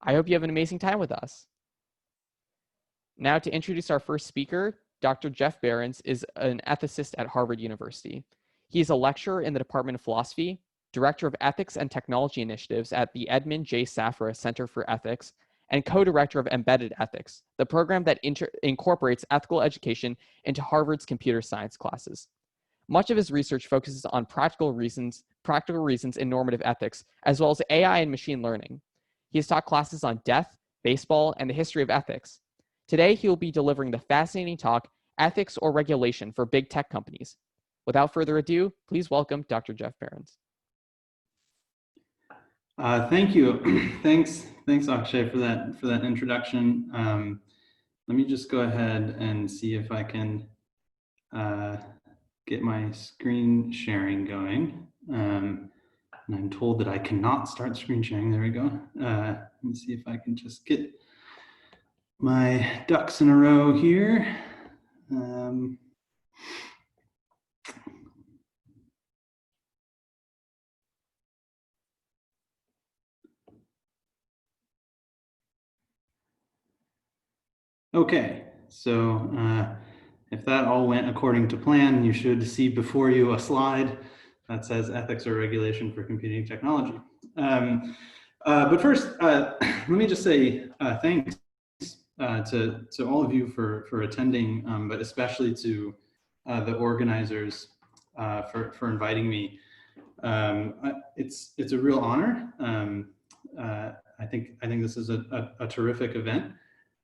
I hope you have an amazing time with us. Now to introduce our first speaker, Dr. Jeff Behrends is an ethicist at Harvard University. He is a lecturer in the Department of Philosophy, Director of Ethics and Technology Initiatives at the Edmond J. Safra Center for Ethics, and co-director of Embedded Ethics, the program that incorporates ethical education into Harvard's computer science classes. Much of his research focuses on practical reasons in normative ethics, as well as AI and machine learning. He has taught classes on death, baseball, and the history of ethics. Today, he will be delivering the fascinating talk, Ethics or Regulation for Big Tech Companies. Without further ado, please welcome Dr. Jeff Behrends. Thank you. Thanks, Akshay, for that introduction. Let me just go ahead and see if I can get my screen sharing going. And I'm told that I cannot start screen sharing. There we go. Let me see if I can just get my ducks in a row here. Okay, so if that all went according to plan, you should see before you a slide that says ethics or regulation for computing technology. But first, let me just say thanks to all of you for attending, but especially to the organizers for inviting me. It's a real honor. I think this is a terrific event.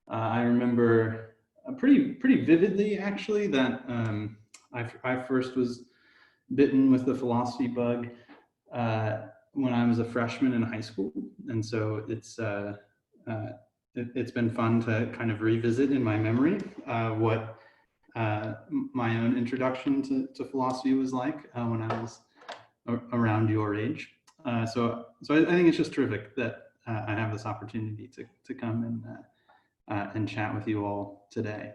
I remember pretty vividly, actually, that I first was bitten with the philosophy bug when I was a freshman in high school, and so it's been fun to kind of revisit in my memory what my own introduction to philosophy was like when I was around your age. So I think it's just terrific that I have this opportunity to come and chat with you all today.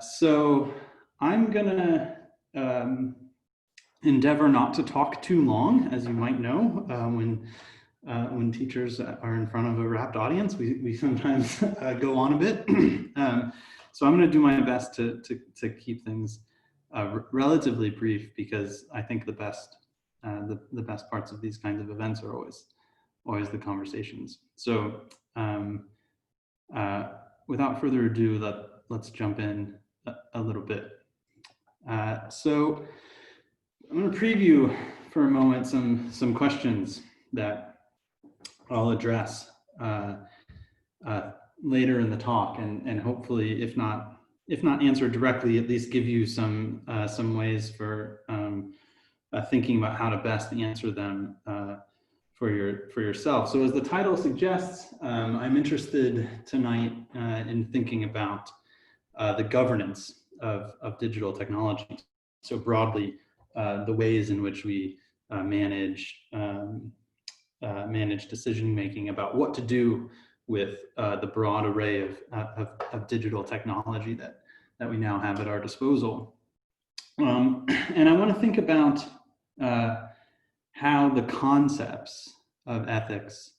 So I'm gonna endeavor not to talk too long. As you might know, when teachers are in front of a rapt audience, we sometimes go on a bit. So I'm gonna do my best to keep things relatively brief, because I think the best parts of these kinds of events are always the conversations. So without further ado, let's jump in a little bit. So I'm going to preview for a moment some questions that I'll address later in the talk, and hopefully, if not answer directly, at least give you some ways for thinking about how to best answer them for yourself. So as the title suggests, I'm interested tonight in thinking about the governance of digital technology. So broadly, the ways in which we manage decision making about what to do with the broad array of digital technology that we now have at our disposal. And I want to think about how the concepts of ethics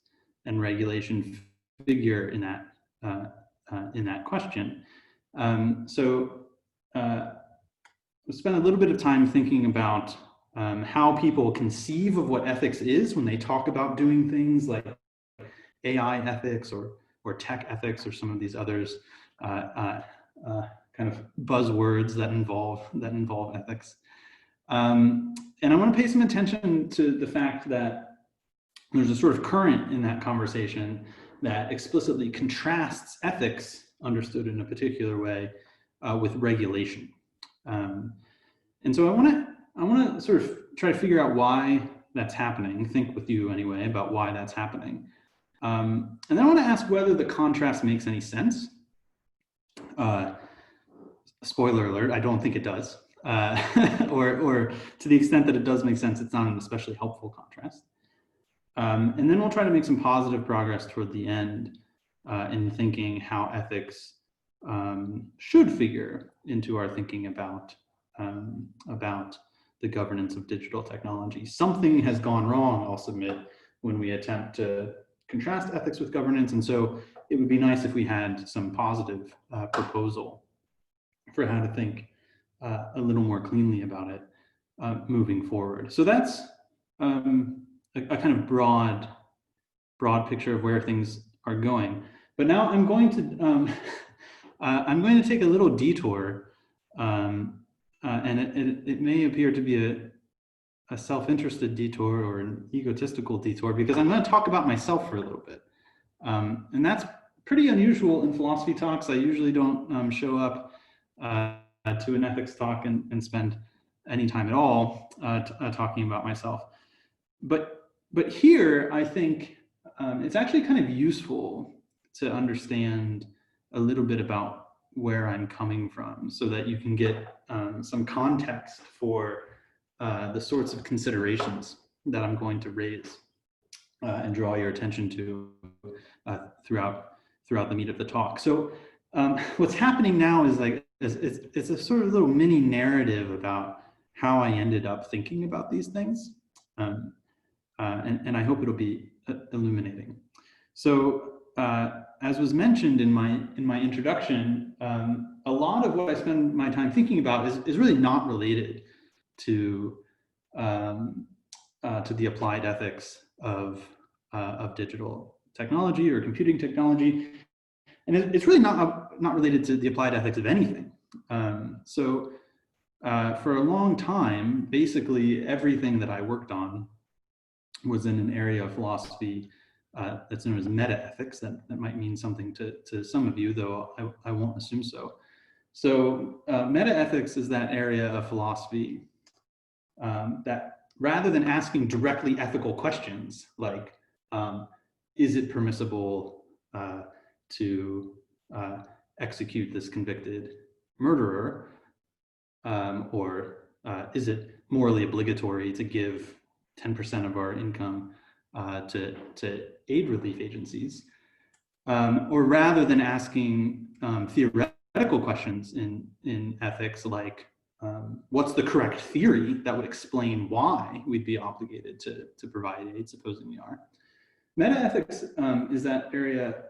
and regulation figure in that question. So we'll spend a little bit of time thinking about how people conceive of what ethics is when they talk about doing things like AI ethics or tech ethics or some of these others kind of buzzwords that involve ethics. And I want to pay some attention to the fact that there's a sort of current in that conversation that explicitly contrasts ethics, understood in a particular way, with regulation. And so I want to sort of try to figure out why that's happening, think with you anyway about why that's happening. And then I want to ask whether the contrast makes any sense. Spoiler alert, I don't think it does. Or to the extent that it does make sense, it's not an especially helpful contrast. And then we'll try to make some positive progress toward the end in thinking how ethics should figure into our thinking about the governance of digital technology. Something has gone wrong, I'll submit, when we attempt to contrast ethics with governance. And so it would be nice if we had some positive proposal for how to think a little more cleanly about it moving forward. So that's a kind of broad picture of where things are going. But now I'm going to take a little detour, and it may appear to be a self-interested detour or an egotistical detour, because I'm going to talk about myself for a little bit. And that's pretty unusual in philosophy talks. I usually don't show up to an ethics talk and spend any time at all talking about myself. But here, I think it's actually kind of useful to understand a little bit about where I'm coming from, so that you can get some context for the sorts of considerations that I'm going to raise and draw your attention to throughout the meat of the talk. So what's happening now is it's a sort of little mini narrative about how I ended up thinking about these things, and I hope it'll be illuminating. So as was mentioned in my introduction, a lot of what I spend my time thinking about is really not related to the applied ethics of digital technology or computing technology, and it's really not related to the applied ethics of anything. So for a long time, basically everything that I worked on was in an area of philosophy that's known as meta-ethics. That might mean something to some of you, though I won't assume so. So meta-ethics is that area of philosophy that, rather than asking directly ethical questions like, is it permissible to execute this convicted murderer, or is it morally obligatory to give 10% of our income to aid relief agencies, or rather than asking theoretical questions in ethics like, what's the correct theory that would explain why we'd be obligated to provide aid, supposing we are. Meta-ethics is that area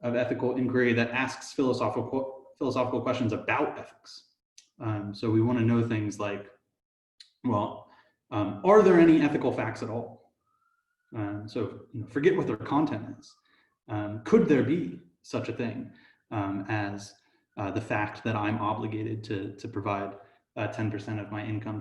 of ethical inquiry that asks philosophical questions about ethics. So we want to know things like, well, are there any ethical facts at all? So forget what their content is. Could there be such a thing as the fact that I'm obligated to provide 10% of my income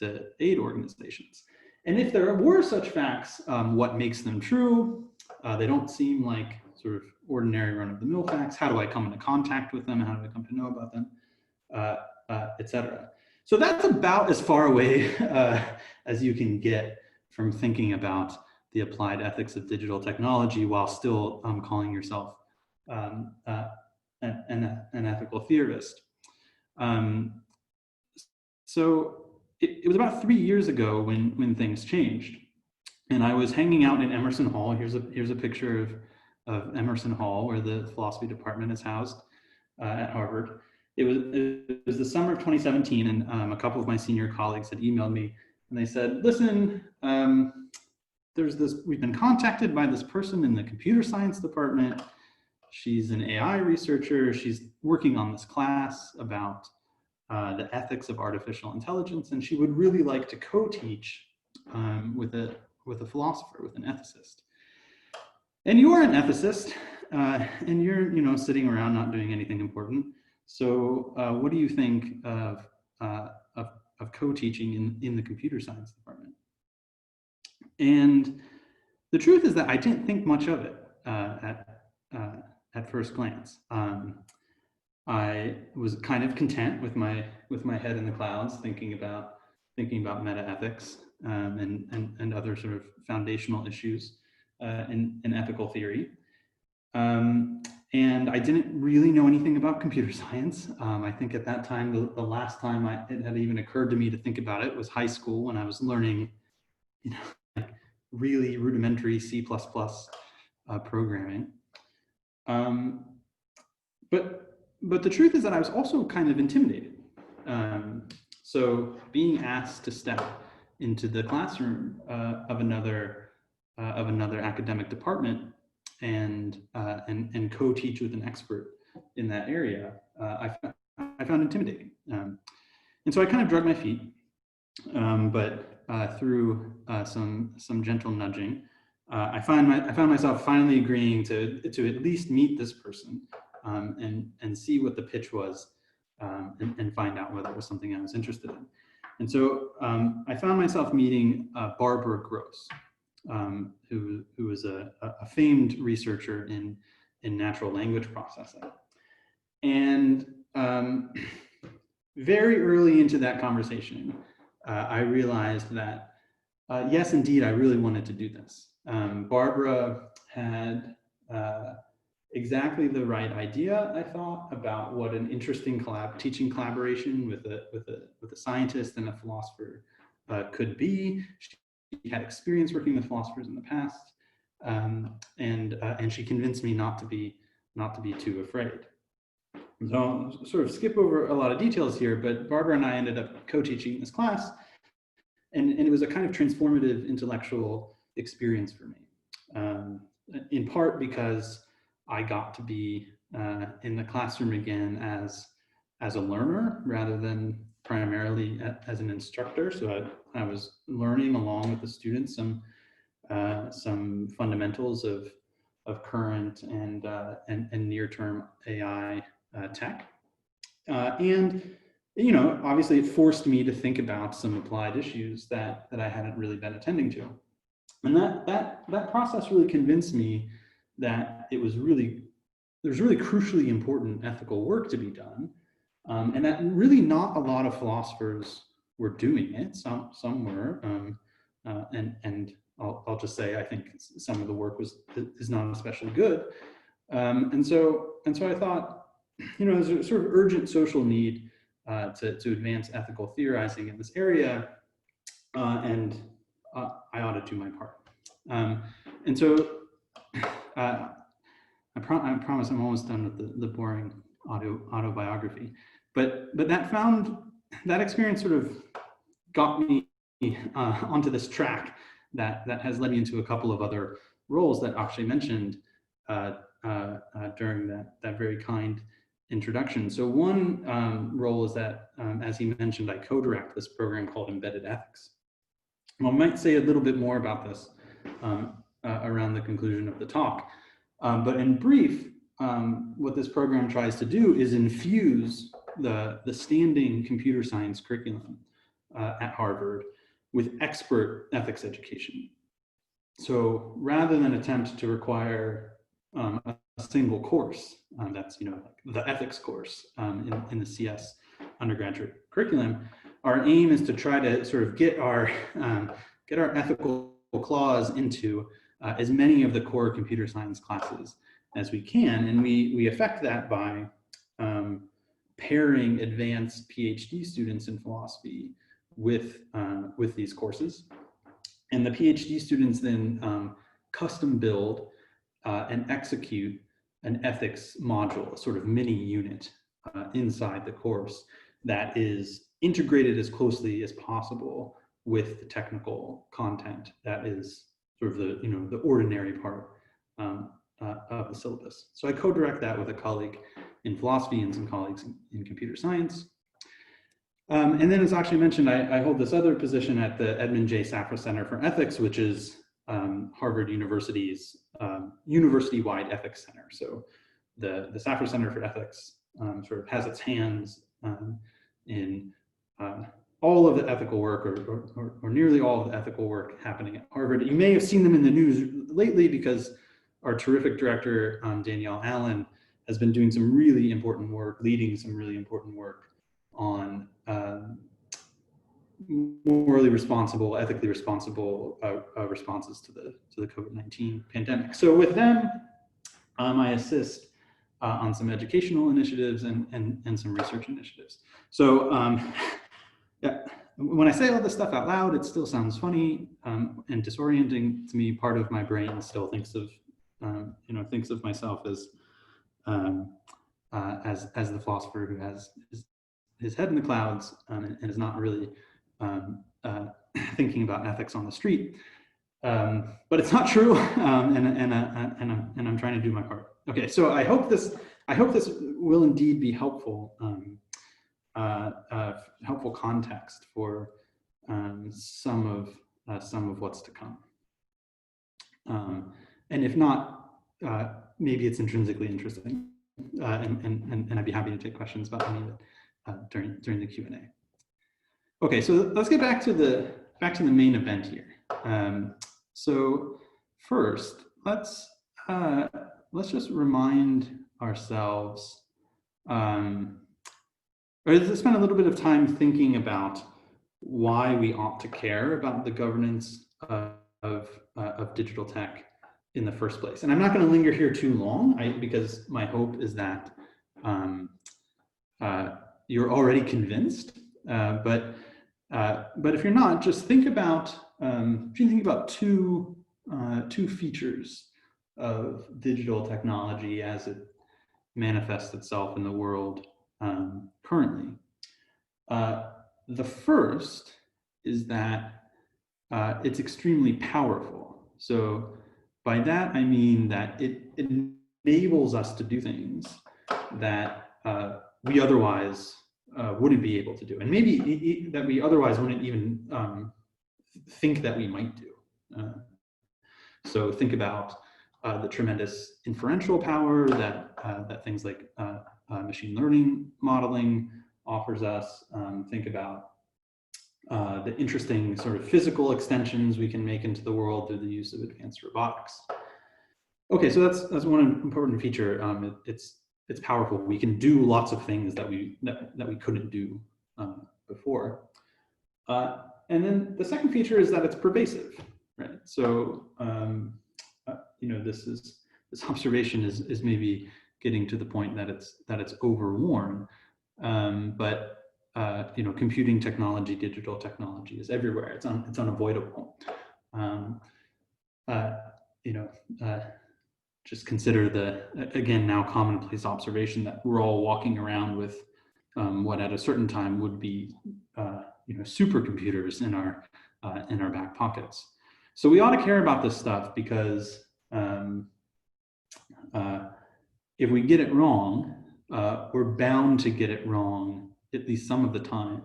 to aid organizations? And if there were such facts, what makes them true? They don't seem like sort of ordinary run-of-the-mill facts. How do I come into contact with them? How do I come to know about them? Etc. So that's about as far away as you can get from thinking about the applied ethics of digital technology while still calling yourself an ethical theorist. So it was about 3 years ago when things changed, and I was hanging out in Emerson Hall. Here's a picture of Emerson Hall, where the philosophy department is housed at Harvard. It was the summer of 2017, and a couple of my senior colleagues had emailed me, and they said, "Listen, we've been contacted by this person in the computer science department. She's an AI researcher. She's working on this class about the ethics of artificial intelligence, and she would really like to co-teach with a philosopher, with an ethicist. And you are an ethicist, and you're sitting around not doing anything important. So what do you think of co-teaching in the computer science department?" And the truth is that I didn't think much of it at first glance. I was kind of content with my head in the clouds, thinking about meta-ethics and other sort of foundational issues in ethical theory. And I didn't really know anything about computer science. I think at that time, the last time it had even occurred to me to think about it was high school, when I was learning, like really rudimentary C++ programming. But the truth is that I was also kind of intimidated. So being asked to step into the classroom of another academic department and co-teach with an expert in that area, I found intimidating. And so I kind of drug my feet, but through some gentle nudging, I found myself finally agreeing to at least meet this person and see what the pitch was, and find out whether it was something I was interested in. And so I found myself meeting Barbara Gross, who is a famed researcher in natural language processing. And very early into that conversation, I realized that, yes, indeed, I really wanted to do this. Barbara had exactly the right idea, I thought, about what an interesting teaching collaboration with a scientist and a philosopher could be. She had experience working with philosophers in the past, and she convinced me not to be too afraid. So I'll sort of skip over a lot of details here, but Barbara and I ended up co-teaching this class, and it was a kind of transformative intellectual experience for me, in part because I got to be in the classroom again as a learner rather than primarily as an instructor. So I was learning along with the students some fundamentals of current and near-term AI tech. And obviously it forced me to think about some applied issues that I hadn't really been attending to. And that process really convinced me that there's really crucially important ethical work to be done, and that really not a lot of philosophers were doing it. Some were, and I'll just say I think some of the work is not especially good, and so I thought, there's a sort of urgent social need to advance ethical theorizing in this area, and I ought to do my part. And so I promise I'm almost done with the boring autobiography, but that experience sort of got me onto this track that has led me into a couple of other roles that Akshay mentioned during that very kind introduction. So one role is that, as he mentioned, I co-direct this program called Embedded Ethics. I might say a little bit more about this around the conclusion of the talk. But in brief, what this program tries to do is infuse the standing computer science curriculum at Harvard with expert ethics education. So rather than attempt to require a single course, that's like the ethics course in the CS undergraduate curriculum, our aim is to try to sort of get our ethical clause into as many of the core computer science classes as we can, and we affect that by pairing advanced PhD students in philosophy with these courses, and the PhD students then custom build and execute an ethics module, a sort of mini unit inside the course that is integrated as closely as possible with the technical content that is sort of the ordinary part of the syllabus. So I co-direct that with a colleague in philosophy and some colleagues in computer science. And then, as Akshay mentioned, I hold this other position at the Edmond J. Safra Center for Ethics, which is Harvard University's university-wide ethics center. So the Safra Center for Ethics sort of has its hands in all of the ethical work, or nearly all of the ethical work happening at Harvard. You may have seen them in the news lately because our terrific director, Danielle Allen, has been doing some really important work, leading some really important work on morally responsible, ethically responsible responses to the COVID-19 pandemic. So with them, I assist on some educational initiatives and some research initiatives. So yeah, when I say all this stuff out loud, it still sounds funny and disorienting to me. Part of my brain still thinks of myself as the philosopher who has his head in the clouds and is not really thinking about ethics on the street. but it's not true, and I'm trying to do my part. Okay, so I hope this will indeed be helpful, helpful context for some of what's to come. And if not, maybe it's intrinsically interesting, and I'd be happy to take questions about any of it during the Q&A. Okay, so let's get back to the main event here. So first, let's just remind ourselves, or let's spend a little bit of time thinking about why we ought to care about the governance of digital tech in the first place. And I'm not going to linger here too long, because my hope is that you're already convinced. But if you're not, just think about two features of digital technology as it manifests itself in the world currently. The first is that it's extremely powerful. So by that, I mean that it enables us to do things that we otherwise wouldn't be able to do, and maybe that we otherwise wouldn't even think that we might do. So think about the tremendous inferential power that things like machine learning modeling offers us. Think about the interesting sort of physical extensions we can make into the world through the use of advanced robotics. Okay, so that's one important feature. It's powerful. We can do lots of things that we couldn't do before. And then the second feature is that it's pervasive, right? So this observation is maybe getting to the point that it's overworn, but computing technology, digital technology is everywhere. It's unavoidable. Just consider the, again, now commonplace observation that we're all walking around with what at a certain time would be supercomputers in our back pockets. So we ought to care about this stuff because if we get it wrong, we're bound to get it wrong at least some of the time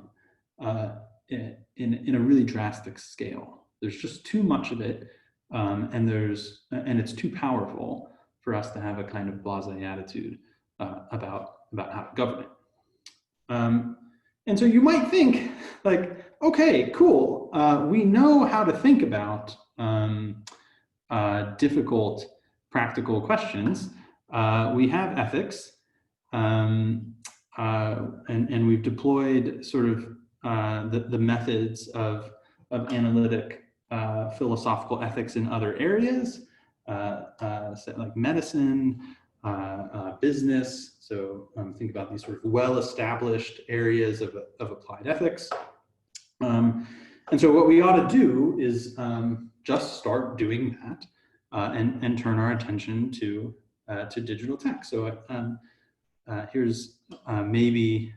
in a really drastic scale. There's just too much of it, and it's too powerful for us to have a kind of blasé attitude about how to govern it. And so you might think, like, okay, cool, we know how to think about difficult practical questions. We have ethics, and we've deployed sort of the methods of analytic philosophical ethics in other areas, like medicine, business. So think about these sort of well-established areas of applied ethics. And so what we ought to do is just start doing that and turn our attention to digital tech. So here's maybe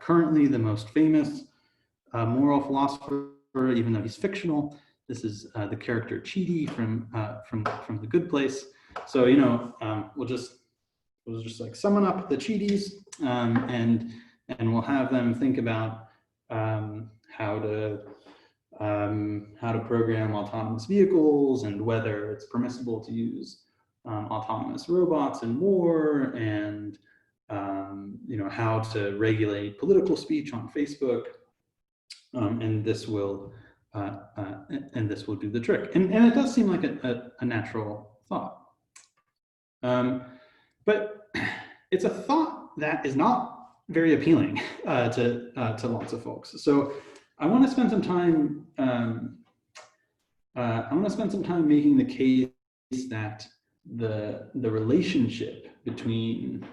currently the most famous moral philosopher, even though he's fictional. This is the character Chidi from The Good Place. So we'll just like summon up the Chidis, and we'll have them think about how to program autonomous vehicles and whether it's permissible to use autonomous robots in war, and how to regulate political speech on Facebook, and this will do the trick. And it does seem like a natural thought, but it's a thought that is not very appealing to lots of folks. So I want to spend some time. Making the case that the relationship between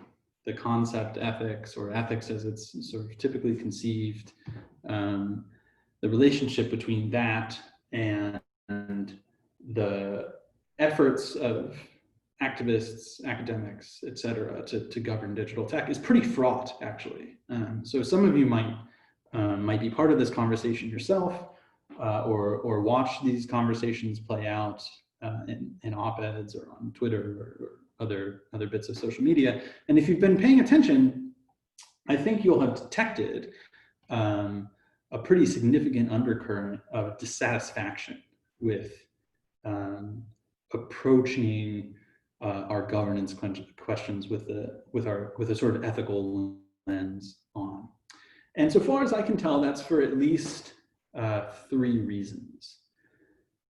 the concept ethics, or ethics as it's sort of typically conceived, the relationship between that and the efforts of activists, academics, et cetera, to govern digital tech is pretty fraught, actually. So some of you might be part of this conversation yourself, or watch these conversations play out in op-eds or on Twitter or other bits of social media. And if you've been paying attention, I think you'll have detected a pretty significant undercurrent of dissatisfaction with approaching our governance questions with a sort of ethical lens on. And so far as I can tell, that's for at least 3 reasons.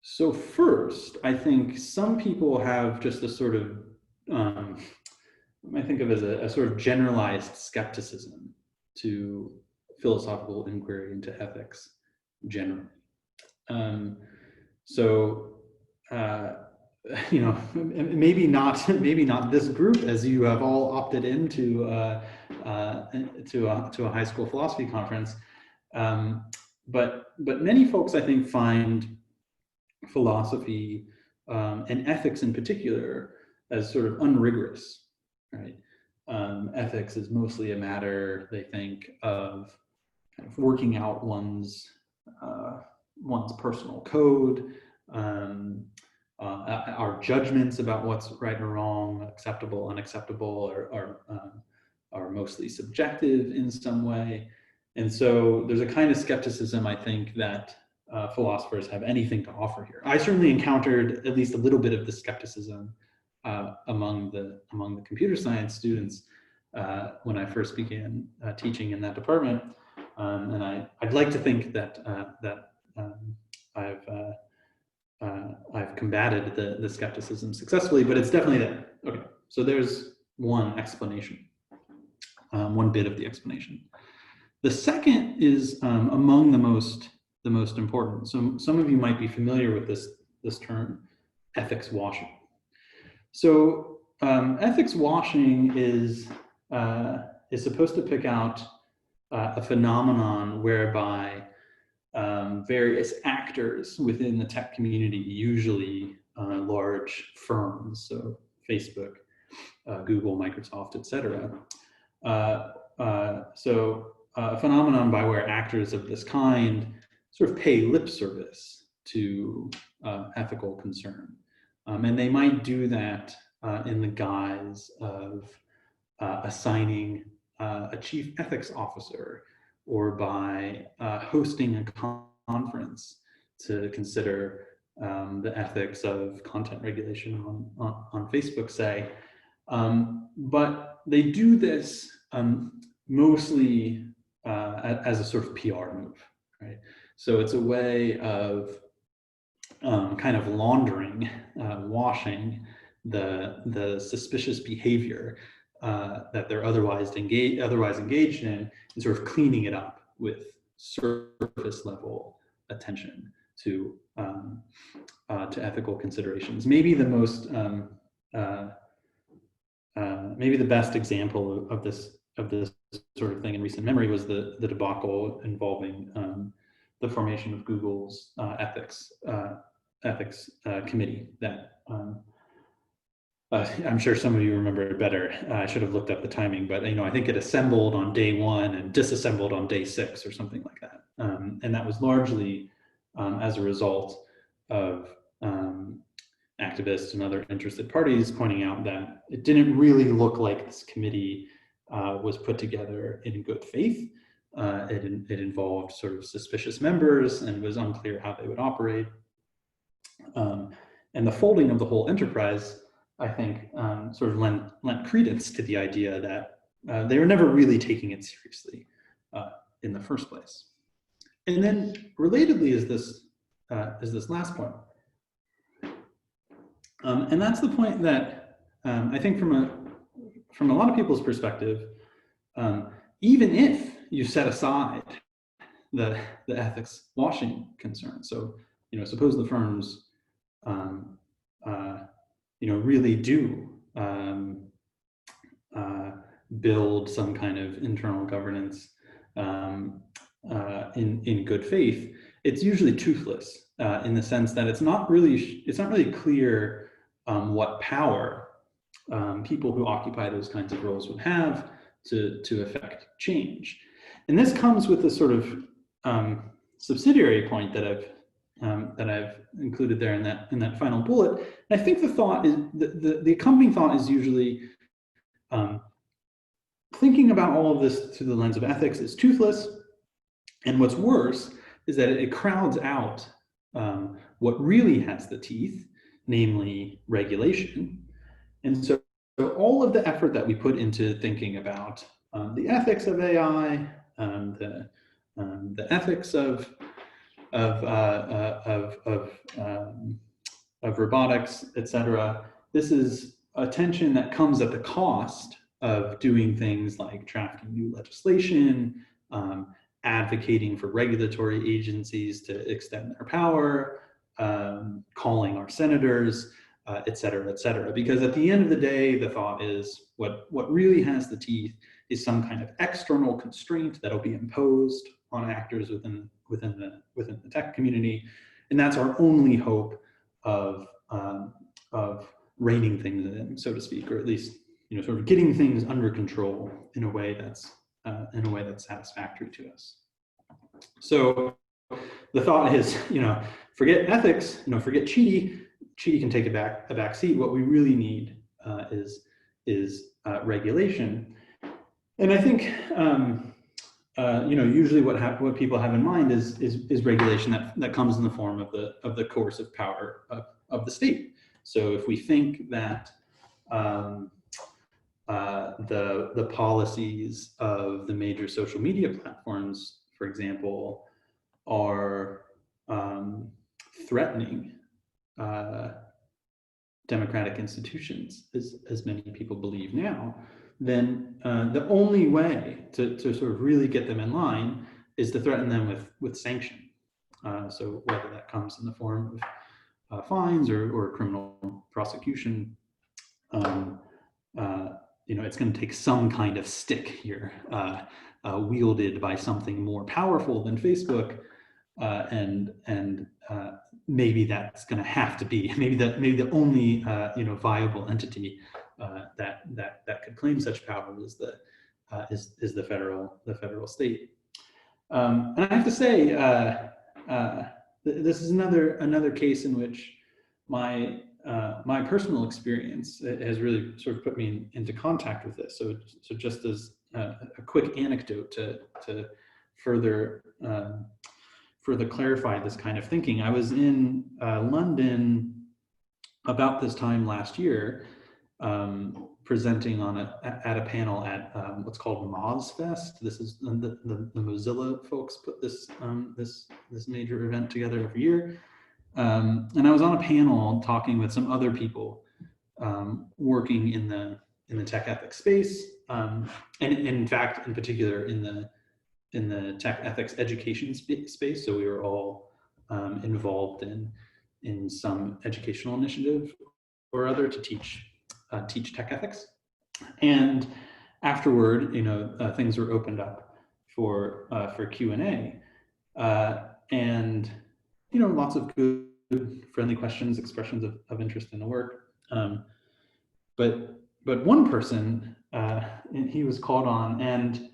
So first, I think some people have just a sort of, I think of as a sort of generalized skepticism to philosophical inquiry into ethics generally. You know, maybe not this group, as you have all opted into to a high school philosophy conference, but many folks, I think, find philosophy and ethics in particular as sort of unrigorous, right? Ethics is mostly a matter, they think, of kind of working out one's personal code, our judgments about what's right or wrong, acceptable, unacceptable, are mostly subjective in some way. And so there's a kind of skepticism, I think, that philosophers have anything to offer here. I certainly encountered at least a little bit of the skepticism among the computer science students when I first began teaching in that department. And I'd like to think that I've combated the skepticism successfully, but it's definitely there. Okay, so there's one explanation, one bit of the explanation. The second is among the most important. So some of you might be familiar with this term, ethics washing. So ethics washing is supposed to pick out a phenomenon whereby various actors within the tech community, usually large firms, so Facebook, Google, Microsoft, etc. So a phenomenon by where actors of this kind sort of pay lip service to ethical concern. And they might do that in the guise of assigning a chief ethics officer, or by hosting a conference to consider the ethics of content regulation on Facebook, say. But they do this mostly as a sort of PR move, right? So it's a way of kind of laundering, washing the suspicious behavior that they're otherwise engaged in, and sort of cleaning it up with surface level attention to ethical considerations. Maybe the most maybe the best example of this sort of thing in recent memory was the debacle involving the formation of Google's ethics committee that I'm sure some of you remember it better. I should have looked up the timing, but I think it assembled on day 1 and disassembled on day 6 or something like that. And that was largely as a result of activists and other interested parties pointing out that it didn't really look like this committee was put together in good faith. It involved sort of suspicious members and was unclear how they would operate. And the folding of the whole enterprise, I think, sort of lent credence to the idea that they were never really taking it seriously in the first place. And then, relatedly, is this last point, and that's the point that I think, from a lot of people's perspective, even if you set aside the ethics washing concern, so suppose the firms really do build some kind of internal governance in good faith, it's usually toothless in the sense that it's not really clear what power people who occupy those kinds of roles would have to affect change. And this comes with the sort of subsidiary point that that I've included there in that final bullet. And I think the thought is the accompanying thought is usually thinking about all of this through the lens of ethics is toothless, and what's worse is that it crowds out what really has the teeth, namely regulation. And so all of the effort that we put into thinking about the ethics of AI, the ethics of robotics, etc. This is attention that comes at the cost of doing things like drafting new legislation, advocating for regulatory agencies to extend their power, calling our senators, et cetera, et cetera. Because at the end of the day, the thought is what really has the teeth is some kind of external constraint that'll be imposed on actors within the tech community, and that's our only hope of reining things in, so to speak, or at least sort of getting things under control in a way that's satisfactory to us. So the thought is, forget ethics, forget Chidi. Chidi can take a back seat. What we really need is regulation. And I think usually what people have in mind is regulation that comes in the form of the coercive power of the state. So if we think that the policies of the major social media platforms, for example, are threatening democratic institutions, as many people believe now, then the only way to sort of really get them in line is to threaten them with sanction. So whether that comes in the form of fines or criminal prosecution, it's going to take some kind of stick here, wielded by something more powerful than Facebook, and maybe that's going to have to be maybe the only viable entity that could claim such power is the federal state. And I have to say, this is another case in which my personal experience has really sort of put me into contact with this. So just as a quick anecdote to further clarify this kind of thinking, I was in London about this time last year, presenting at a panel at what's called MozFest. This is the Mozilla folks put this major event together every year. And I was on a panel talking with some other people working in the tech ethics space, and in fact, in particular, in the tech ethics education space. So we were all involved in some educational initiative or other to teach tech ethics. And afterward, things were opened up for Q&A, and lots of good, friendly questions, expressions of interest in the work. But one person, he was called on, and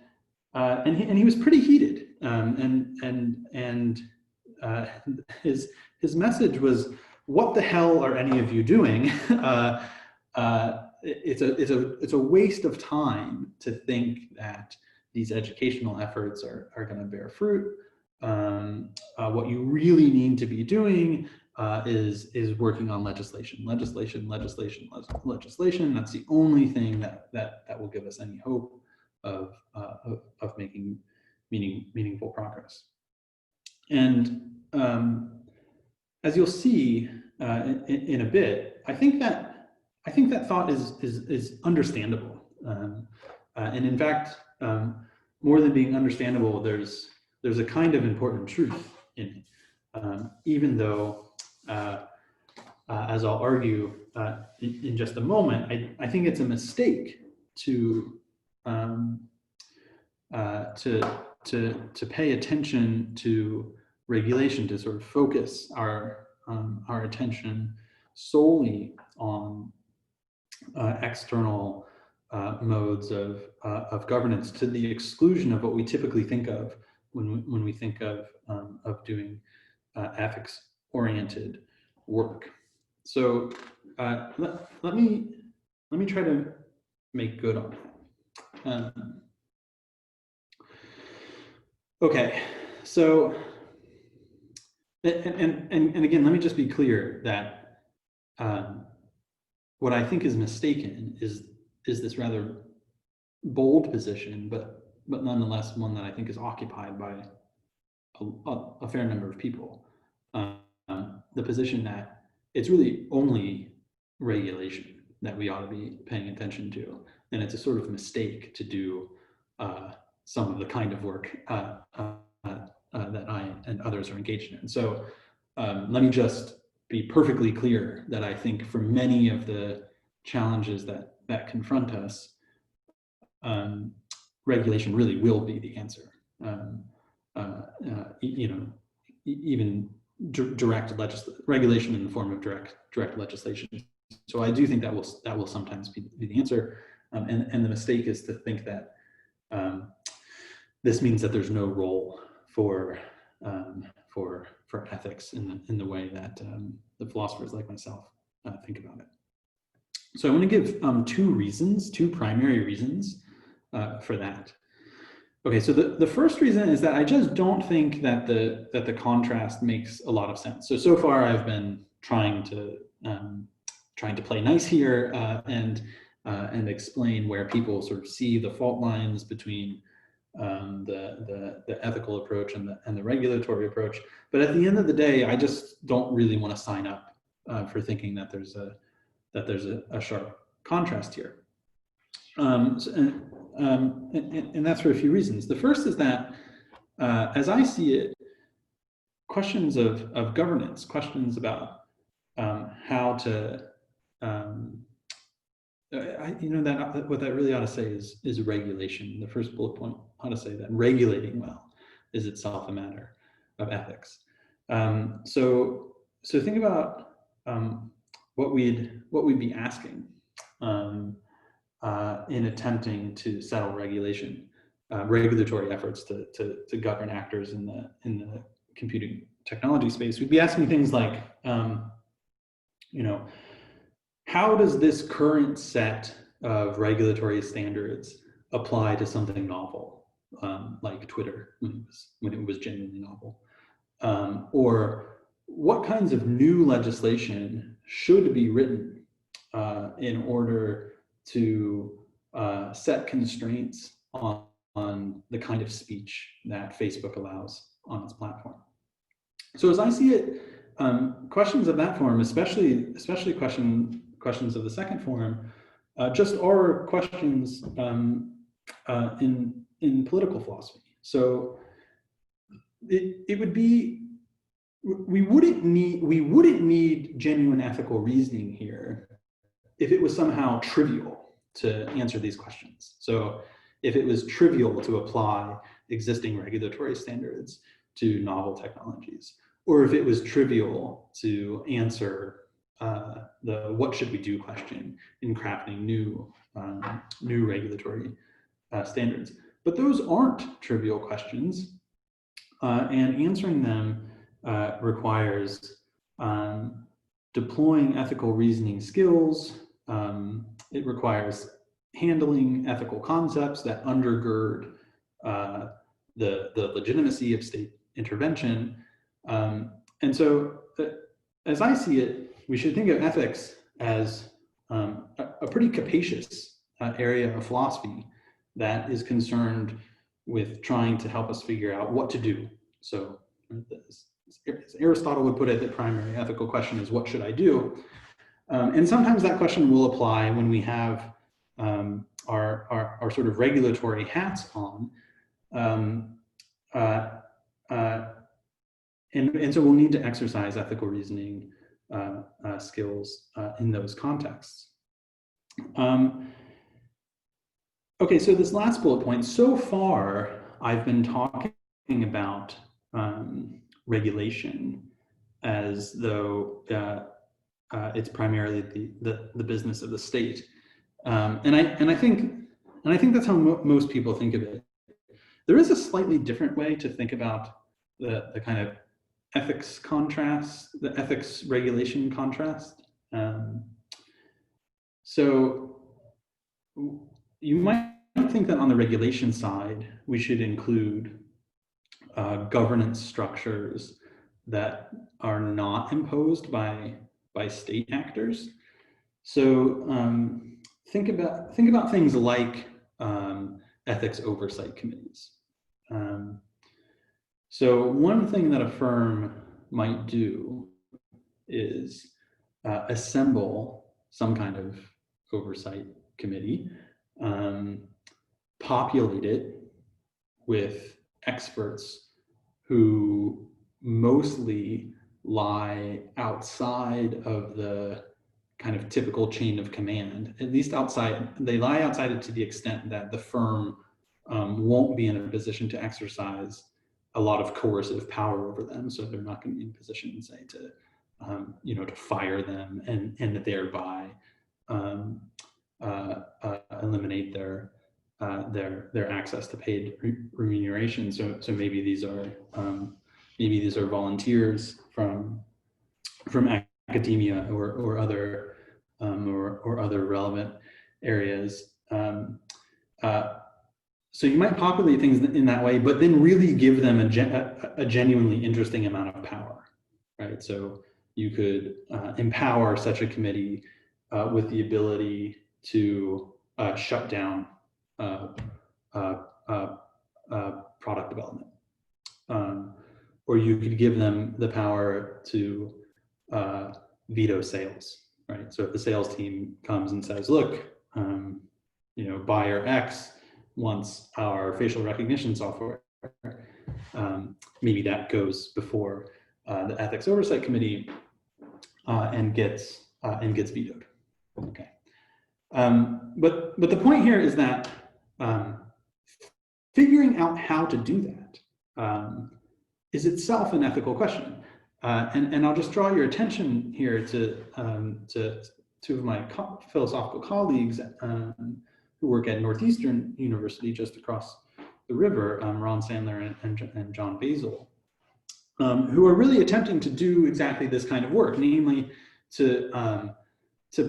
he was pretty heated, and his message was, "What the hell are any of you doing? It's a waste of time to think that these educational efforts are going to bear fruit. What you really need to be doing is working on legislation. That's the only thing that will give us any hope of making meaningful progress." And as you'll see in a bit, I think that thought is understandable, and in fact, more than being understandable, there's a kind of important truth in it, even though, as I'll argue in just a moment, I think it's a mistake to pay attention to regulation, to sort of focus our attention solely on external modes of governance, to the exclusion of what we typically think of when we think of doing ethics oriented work. So let me try to make good on that. Okay, so and again, let me just be clear that what I think is mistaken is this rather bold position, but nonetheless one that I think is occupied by a fair number of people. The position that it's really only regulation that we ought to be paying attention to, and it's a sort of mistake to do some of the kind of work that I and others are engaged in. So let me just be perfectly clear that I think for many of the challenges that confront us, regulation really will be the answer. Even direct regulation in the form of direct legislation. So I do think that will sometimes be the answer. And the mistake is to think that this means that there's no role for ethics in the way that the philosophers like myself think about it. So I want to give two primary reasons for that. Okay, so the first reason is that I just don't think that the contrast makes a lot of sense. So far I've been trying to play nice here and explain where people sort of see the fault lines between the ethical approach and the regulatory approach. But at the end of the day, I just don't really want to sign up for thinking that there's a sharp contrast here. And that's for a few reasons. The first is that, as I see it, questions of governance, questions about how to, what that really ought to say is regulation. The first bullet point ought to say that regulating well is itself a matter of ethics. So think about what we'd be asking in attempting to settle regulatory efforts to govern actors in the computing technology space. We'd be asking things like, how does this current set of regulatory standards apply to something novel, like Twitter when it was genuinely novel? Or what kinds of new legislation should be written in order to set constraints on the kind of speech that Facebook allows on its platform? So as I see it, questions of that form, especially questions of the second form, just are questions in political philosophy. So it would be, we wouldn't need genuine ethical reasoning here if it was somehow trivial to answer these questions. So if it was trivial to apply existing regulatory standards to novel technologies, or if it was trivial to answer the what should we do question in crafting new regulatory standards. But those aren't trivial questions, and answering them requires deploying ethical reasoning skills. It requires handling ethical concepts that undergird the legitimacy of state intervention. And so, as I see it, we should think of ethics as a pretty capacious area of philosophy that is concerned with trying to help us figure out what to do. So, as Aristotle would put it, the primary ethical question is, what should I do? And sometimes that question will apply when we have our sort of regulatory hats on. And so we'll need to exercise ethical reasoning skills in those contexts. Okay, so this last bullet point, so far I've been talking about regulation as though it's primarily the business of the state, and I think that's how most people think of it. There is a slightly different way to think about the kind of ethics contrast, the ethics regulation contrast. So you might think that on the regulation side, we should include governance structures that are not imposed by state actors. So think about things like ethics oversight committees. So one thing that a firm might do is assemble some kind of oversight committee, populate it with experts who mostly lie outside of the kind of typical chain of command, at least outside, they lie outside it to the extent that the firm won't be in a position to exercise a lot of coercive power over them. So they're not going to be in a position, say, to, to fire them and thereby eliminate their access to paid remuneration. So maybe these are volunteers from academia or other relevant areas. So you might populate things in that way, but then really give them a genuinely interesting amount of power, right? So you could empower such a committee with the ability to shut down product development. Or you could give them the power to veto sales, right? So if the sales team comes and says, look, buyer X wants our facial recognition software, maybe that goes before the ethics oversight committee and gets vetoed. Okay. But the point here is that figuring out how to do that is itself an ethical question. And I'll just draw your attention here to two of my philosophical colleagues who work at Northeastern University just across the river, Ron Sandler and John Basil, who are really attempting to do exactly this kind of work, namely to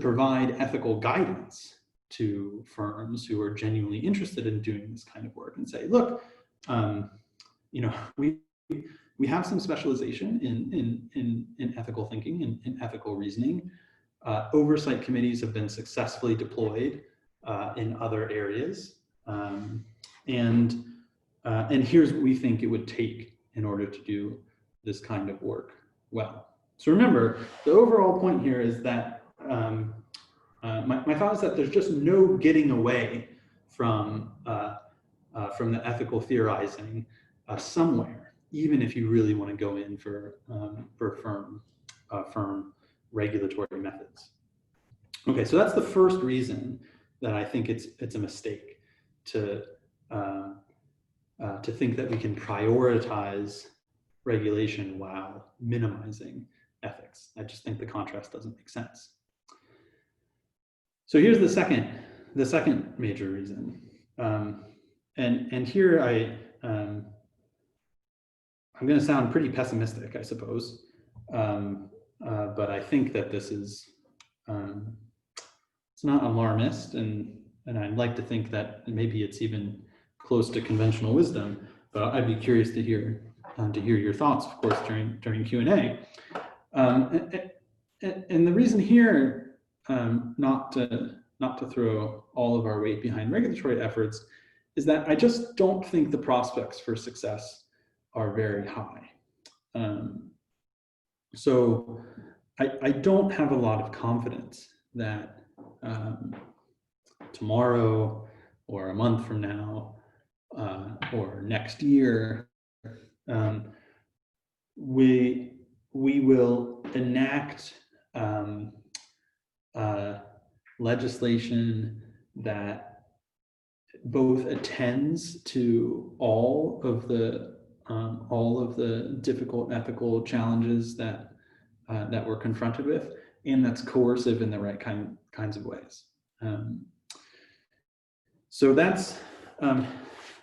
provide ethical guidance to firms who are genuinely interested in doing this kind of work and say, look, we have some specialization in ethical thinking and in ethical reasoning. Oversight committees have been successfully deployed in other areas, and here's what we think it would take in order to do this kind of work well. So remember, the overall point here is that my thought is that there's just no getting away from the ethical theorizing somewhere, even if you really want to go in for firm regulatory methods. Okay, so that's the first reason that I think it's a mistake to think that we can prioritize regulation while minimizing ethics. I just think the contrast doesn't make sense. So here's the second major reason, and here I'm going to sound pretty pessimistic, I suppose, but I think that this is it's not alarmist, and I'd like to think that maybe it's even close to conventional wisdom. But I'd be curious to hear your thoughts, of course, during Q&A. And the reason here, not to throw all of our weight behind regulatory efforts, is that I just don't think the prospects for success are very high. So I don't have a lot of confidence that tomorrow or a month from now or next year, we will enact legislation that both attends to all of the difficult ethical challenges that we're confronted with, and that's coercive in the right kinds of ways. So that's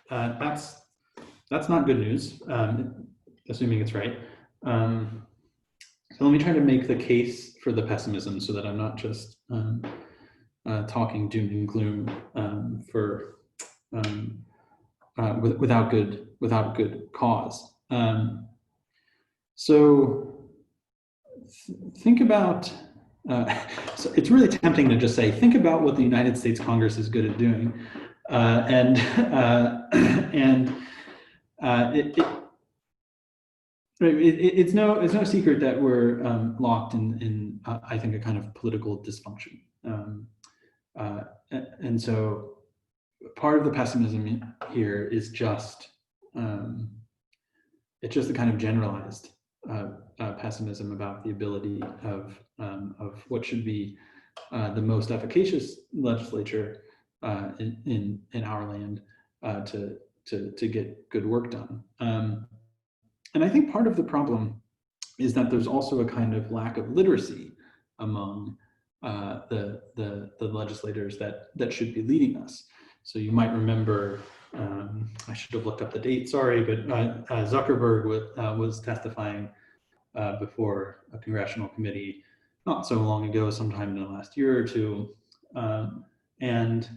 not good news, assuming it's right. So let me try to make the case for the pessimism so that I'm not just talking doom and gloom without good cause. So think about. So it's really tempting to just say, think about what the United States Congress is good at doing, it's no secret that we're locked in I think a kind of political dysfunction, and so part of the pessimism here is just it's just a kind of generalized pessimism about the ability of what should be the most efficacious legislature in our land to get good work done. And I think part of the problem is that there's also a kind of lack of literacy among the legislators that should be leading us. So you might remember, I should have looked up the date, sorry, but Zuckerberg was testifying before a congressional committee not so long ago, sometime in the last year or two, and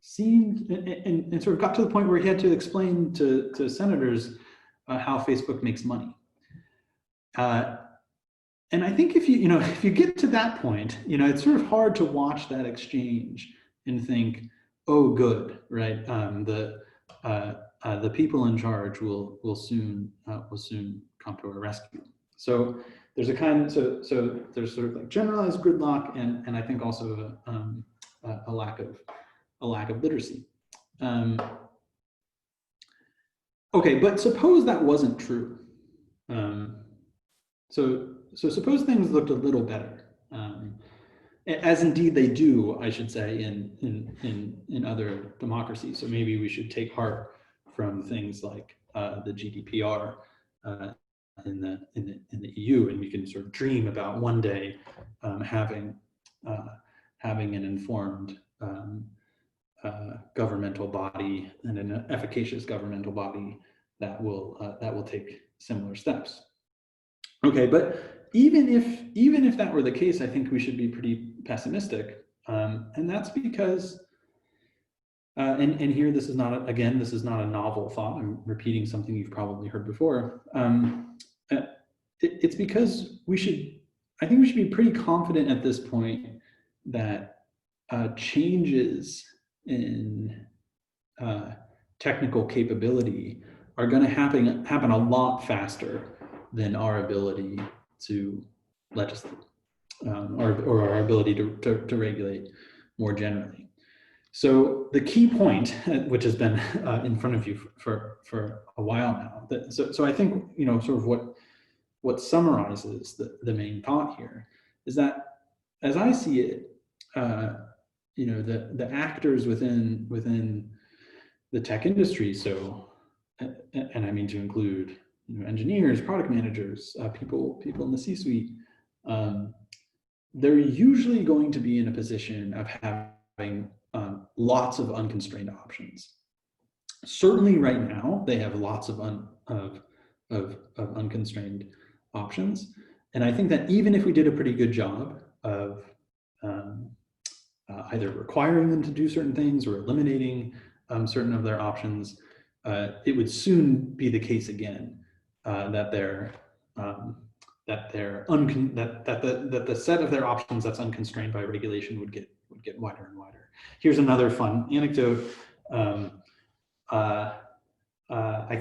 sort of got to the point where he had to explain to senators how Facebook makes money. And I think if you get to that point, it's sort of hard to watch that exchange and think, oh, good, right? The people in charge will soon come to our rescue. So there's a kind of so there's sort of like generalized gridlock, and I think also a lack of literacy. Okay, but suppose that wasn't true. So suppose things looked a little better, as indeed they do, I should say, in other democracies. So maybe we should take heart from things like the GDPR in the EU, and we can sort of dream about one day having an informed governmental body and an efficacious governmental body that will take similar steps. Okay, but even if that were the case, I think we should be pretty pessimistic, and that's because, and here this is not a novel thought. I'm repeating something you've probably heard before. It's because I think we should be pretty confident at this point that changes in technical capability are going to happen a lot faster than our ability to legislate, or our ability to regulate more generally. So the key point, which has been in front of you for a while now, so I think sort of what summarizes the main thought here is that, as I see it, the actors within the tech industry, so, and I mean to include engineers, product managers, people in the C-suite, they're usually going to be in a position of having lots of unconstrained options. Certainly, right now they have lots of unconstrained options, and I think that even if we did a pretty good job of either requiring them to do certain things or eliminating certain of their options, it would soon be the case again that the set of their options that's unconstrained by regulation would get wider and wider. Here's another fun anecdote. I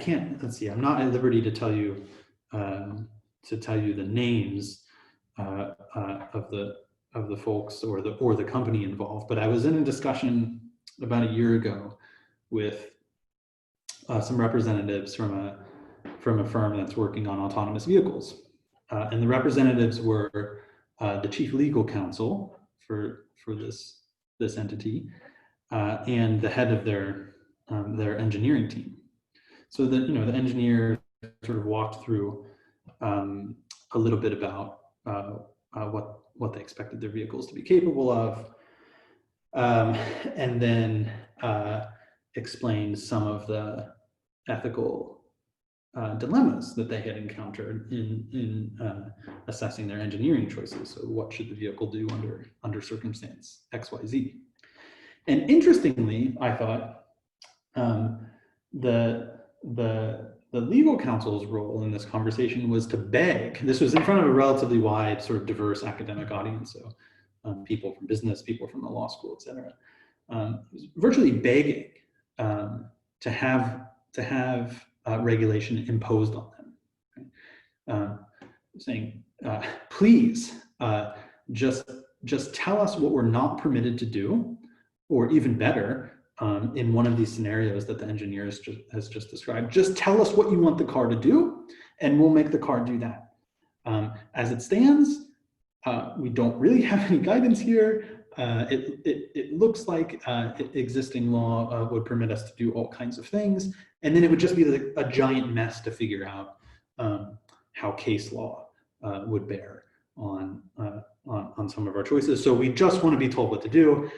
can't. Let's see. I'm not at liberty to tell you the names of the folks or the company involved, but I was in a discussion about a year ago with some representatives from a firm that's working on autonomous vehicles, and the representatives were the chief legal counsel for this entity and the head of their engineering team. So the engineer sort of walked through a little bit about what they expected their vehicles to be capable of, and then explained some of the ethical dilemmas that they had encountered in assessing their engineering choices. So what should the vehicle do under circumstance X, Y, Z? And interestingly, I thought the legal counsel's role in this conversation was to beg. This was in front of a relatively wide, sort of diverse academic audience, so people from business, people from the law school, et cetera. Virtually begging to have regulation imposed on them, saying, please, just tell us what we're not permitted to do, or even better, in one of these scenarios that the engineer has just described, just tell us what you want the car to do, and we'll make the car do that. As it stands, we don't really have any guidance here. It looks like existing law would permit us to do all kinds of things, and then it would just be like a giant mess to figure out how case law would bear on some of our choices. So we just want to be told what to do.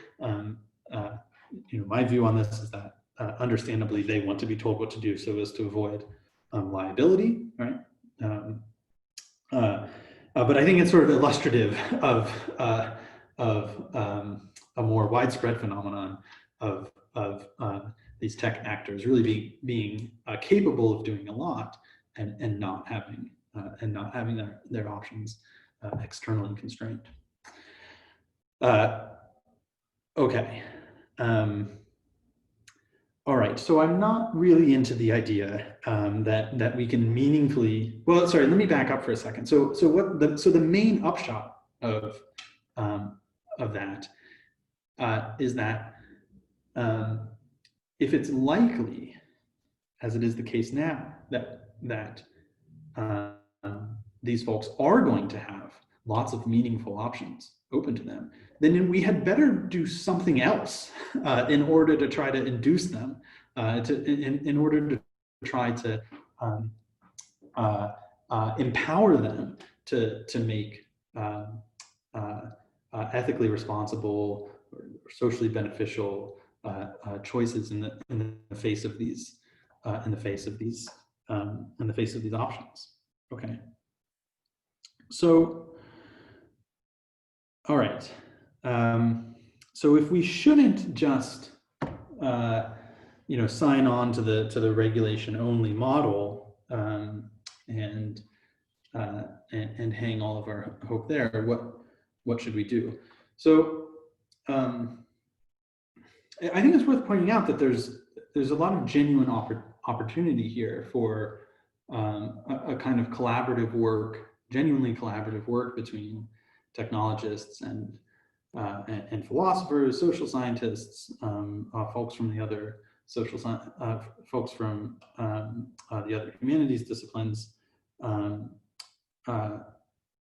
My view on this is that understandably they want to be told what to do so as to avoid liability, right? But I think it's sort of illustrative of a more widespread phenomenon of these tech actors really being capable of doing a lot and not having their options externally constrained. Okay. All right, so I'm not really into the idea that we can meaningfully. Well, sorry, let me back up for a second. So the main upshot of that is that if it's likely, as it is the case now, that these folks are going to have lots of meaningful options open to them, then we had better do something else in order to try to induce them, in order to try to empower them to make ethically responsible or socially beneficial choices in the face of these options. Okay. So, all right. So if we shouldn't just sign on to the regulation only model and hang all of our hope there, what should we do? So I think it's worth pointing out that there's a lot of genuine opportunity here for a kind of genuinely collaborative work between technologists and philosophers, social scientists, folks from the other folks from the other humanities disciplines,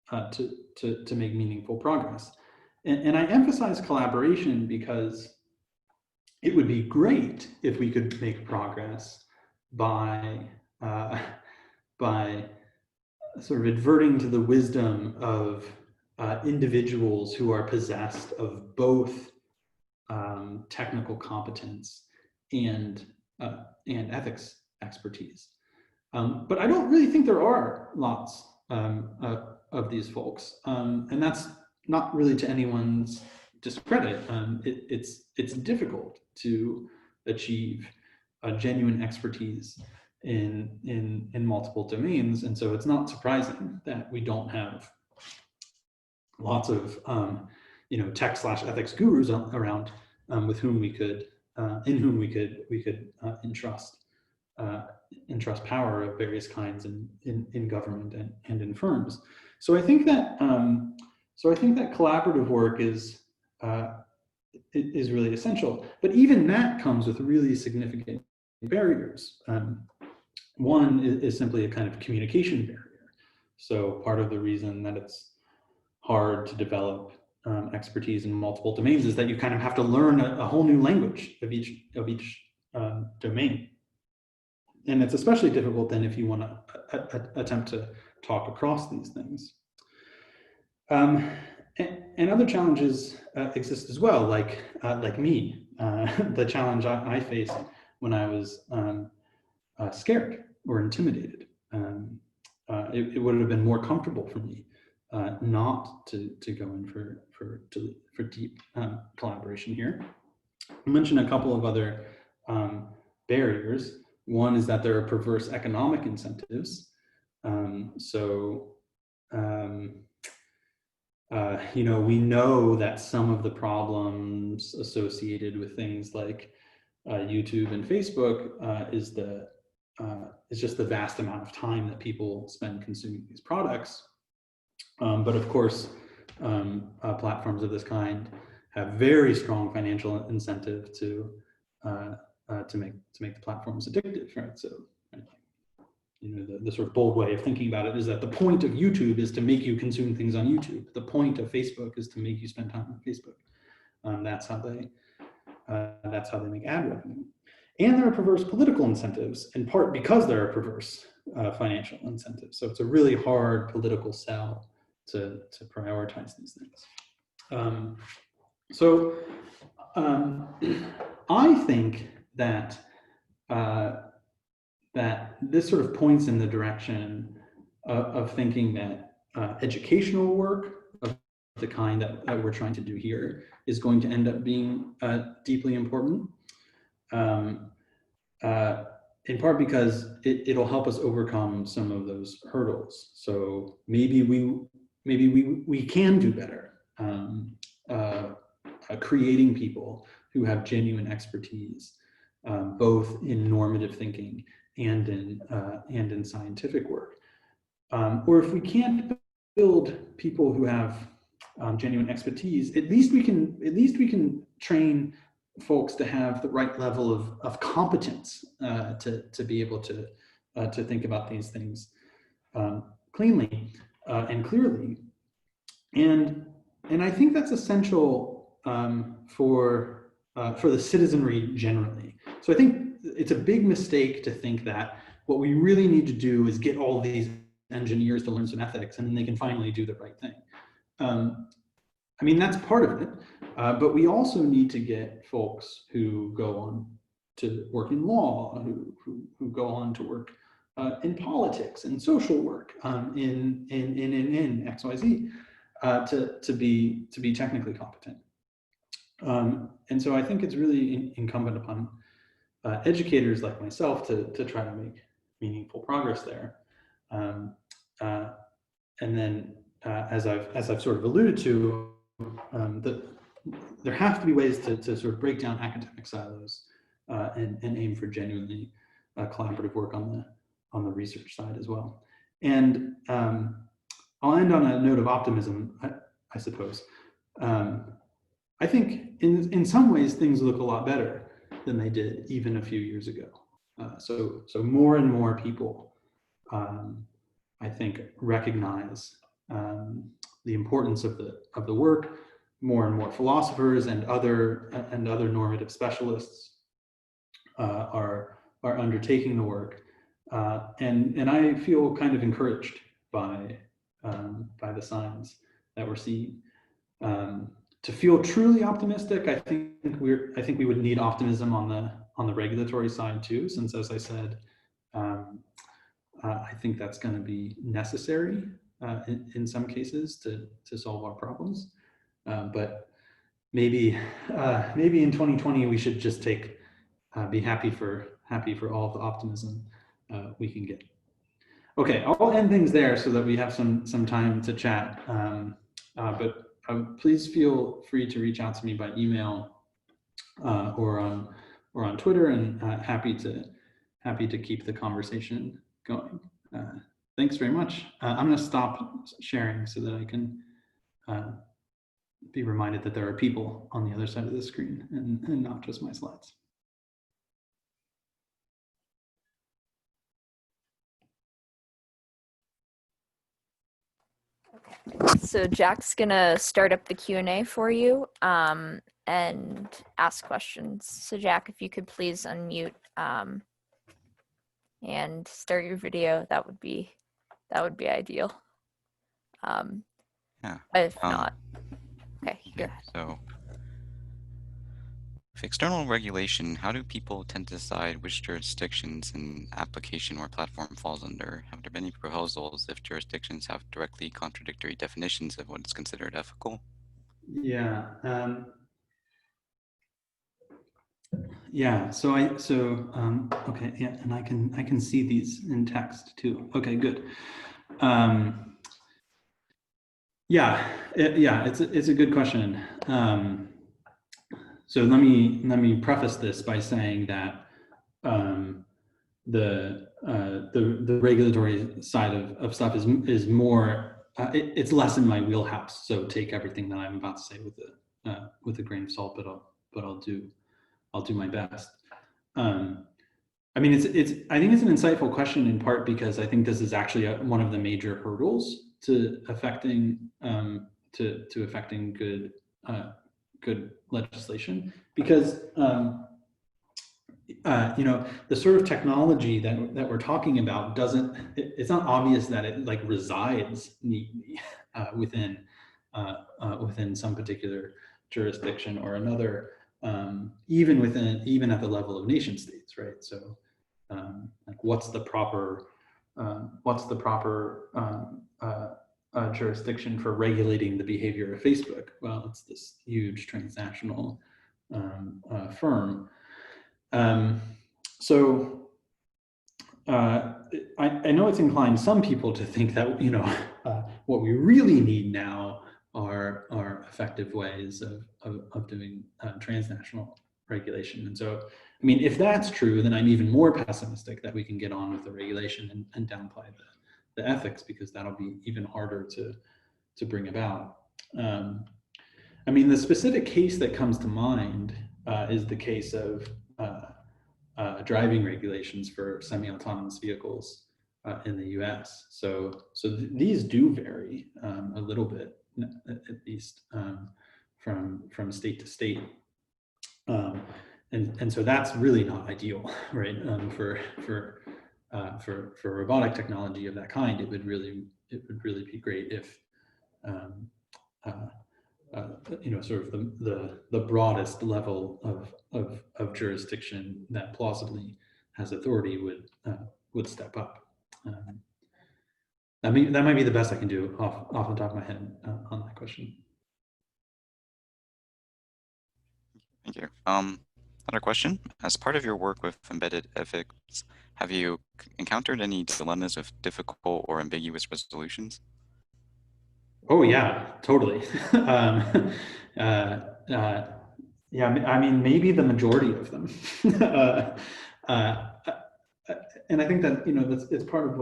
to make meaningful progress. And I emphasize collaboration because it would be great if we could make progress by sort of adverting to the wisdom of individuals who are possessed of both technical competence and ethics expertise. But I don't really think there are lots of these folks, and that's not really to anyone's discredit. It's difficult to achieve a genuine expertise in multiple domains, and so it's not surprising that we don't have lots of tech/ethics gurus around with whom we could entrust power of various kinds in government and in firms. So I think that collaborative work is really essential. But even that comes with really significant barriers. One is simply a kind of communication barrier. So part of the reason that it's hard to develop expertise in multiple domains is that you kind of have to learn a whole new language of each domain. And it's especially difficult then if you want to attempt to talk across these things. And other challenges exist as well, like me, the challenge I faced when I was scared or intimidated. It would have been more comfortable for me not to go in for deep collaboration here. I mentioned a couple of other barriers. One is that there are perverse economic incentives. You know, we know that some of the problems associated with things like YouTube and Facebook is just the vast amount of time that people spend consuming these products. But of course, platforms of this kind have very strong financial incentive to make the platforms addictive, right? So, you know, the sort of bold way of thinking about it is that the point of YouTube is to make you consume things on YouTube. The point of Facebook is to make you spend time on Facebook. That's how they make ad revenue. And there are perverse political incentives, in part because there are perverse financial incentives. So it's a really hard political sell to prioritize these things. I think that that this sort of points in the direction of thinking that educational work of the kind that we're trying to do here is going to end up being deeply important. In part because it'll help us overcome some of those hurdles. So maybe we can do better creating people who have genuine expertise, both in normative thinking and in scientific work. Or if we can't build people who have genuine expertise, at least we can train folks to have the right level of competence to be able to think about these things cleanly and clearly. And I think that's essential for the citizenry generally. So I think it's a big mistake to think that what we really need to do is get all these engineers to learn some ethics and then they can finally do the right thing. I mean, that's part of it, but we also need to get folks who go on to work in law, who go on to work in politics and social work, in XYZ, to be technically competent. And so I think it's really incumbent upon educators like myself to try to make meaningful progress there. And then, as I've sort of alluded to, there have to be ways to sort of break down academic silos and aim for genuinely collaborative work on the research side as well. And I'll end on a note of optimism, I suppose. I think in some ways things look a lot better than they did even a few years ago. So more and more people, I think, recognize the importance of the work. More and more philosophers and other normative specialists are undertaking the work, and I feel kind of encouraged by the signs that we're seeing. To feel truly optimistic, I think we would need optimism on the regulatory side too, since, as I said, I think that's going to be necessary in some cases to solve our problems. But maybe in 2020 we should just be happy for all the optimism we can get. Okay, I'll end things there so that we have some time to chat. But please feel free to reach out to me by email or on Twitter, and happy to keep the conversation going. Thanks very much. I'm going to stop sharing so that I can be reminded that there are people on the other side of the screen and not just my slides. Okay, so Jack's gonna start up the Q&A for you and ask questions. So Jack, if you could please unmute and start your video, that would be ideal. Yeah. If not, okay, go ahead. So With external regulation, how do people tend to decide which jurisdictions an application or platform falls under? Have there been any proposals if jurisdictions have directly contradictory definitions of what is considered ethical? Yeah. Yeah. Okay. Yeah, and I can see these in text too. Okay. Good. Yeah. It's a good question. So let me preface this by saying that the regulatory side of stuff is more it's less in my wheelhouse. So take everything that I'm about to say with a grain of salt, but I'll do my best. I mean, I think it's an insightful question in part because I think this is actually one of the major hurdles to affecting good legislation, because the sort of technology that we're talking about it's not obvious that it like resides neatly within some particular jurisdiction or another, even at the level of nation states, right? So like what's the proper jurisdiction for regulating the behavior of Facebook? Well, it's this huge transnational firm. I know it's inclined some people to think that what we really need now are effective ways of doing transnational regulation. And so, I mean, if that's true, then I'm even more pessimistic that we can get on with the regulation and downplay the ethics, because that'll be even harder to bring about. I mean, the specific case that comes to mind is the case of driving regulations for semi-autonomous vehicles in the U.S. So these do vary a little bit, at least from state to state, and so that's really not ideal, right? For robotic technology of that kind, it would really be great if sort of the broadest level of jurisdiction that plausibly has authority would step up. That might be the best I can do off the top of my head on that question. Thank you. Another question. As part of your work with embedded ethics, have you encountered any dilemmas with difficult or ambiguous resolutions? Oh yeah, totally. Yeah, I mean, maybe the majority of them. And I think that it's part of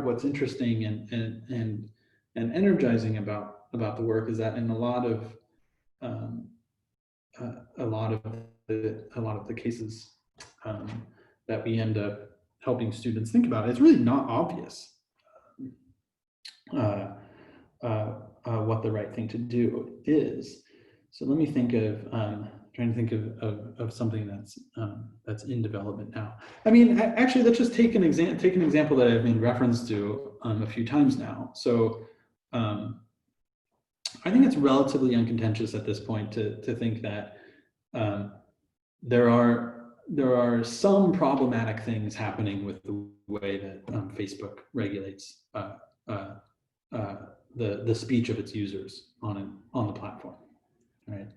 what's interesting and energizing about the work is that in a lot of the cases that we end up helping students think about, it's really not obvious what the right thing to do is. So let me think of trying to think of something that's in development now. I mean, actually, let's just take an example that I've made reference to a few times now. So I think it's relatively uncontentious at this point to think that there are some problematic things happening with the way that Facebook regulates the speech of its users on the platform, right?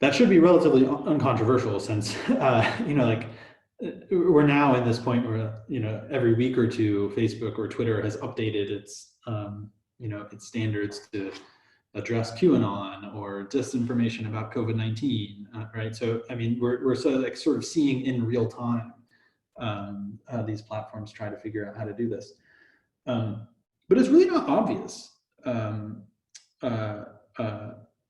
That should be relatively uncontroversial, since like we're now in this point where every week or two Facebook or Twitter has updated its its standards to address QAnon or disinformation about COVID-19, right? So I mean, we're sort of seeing in real time these platforms try to figure out how to do this. But it's really not obvious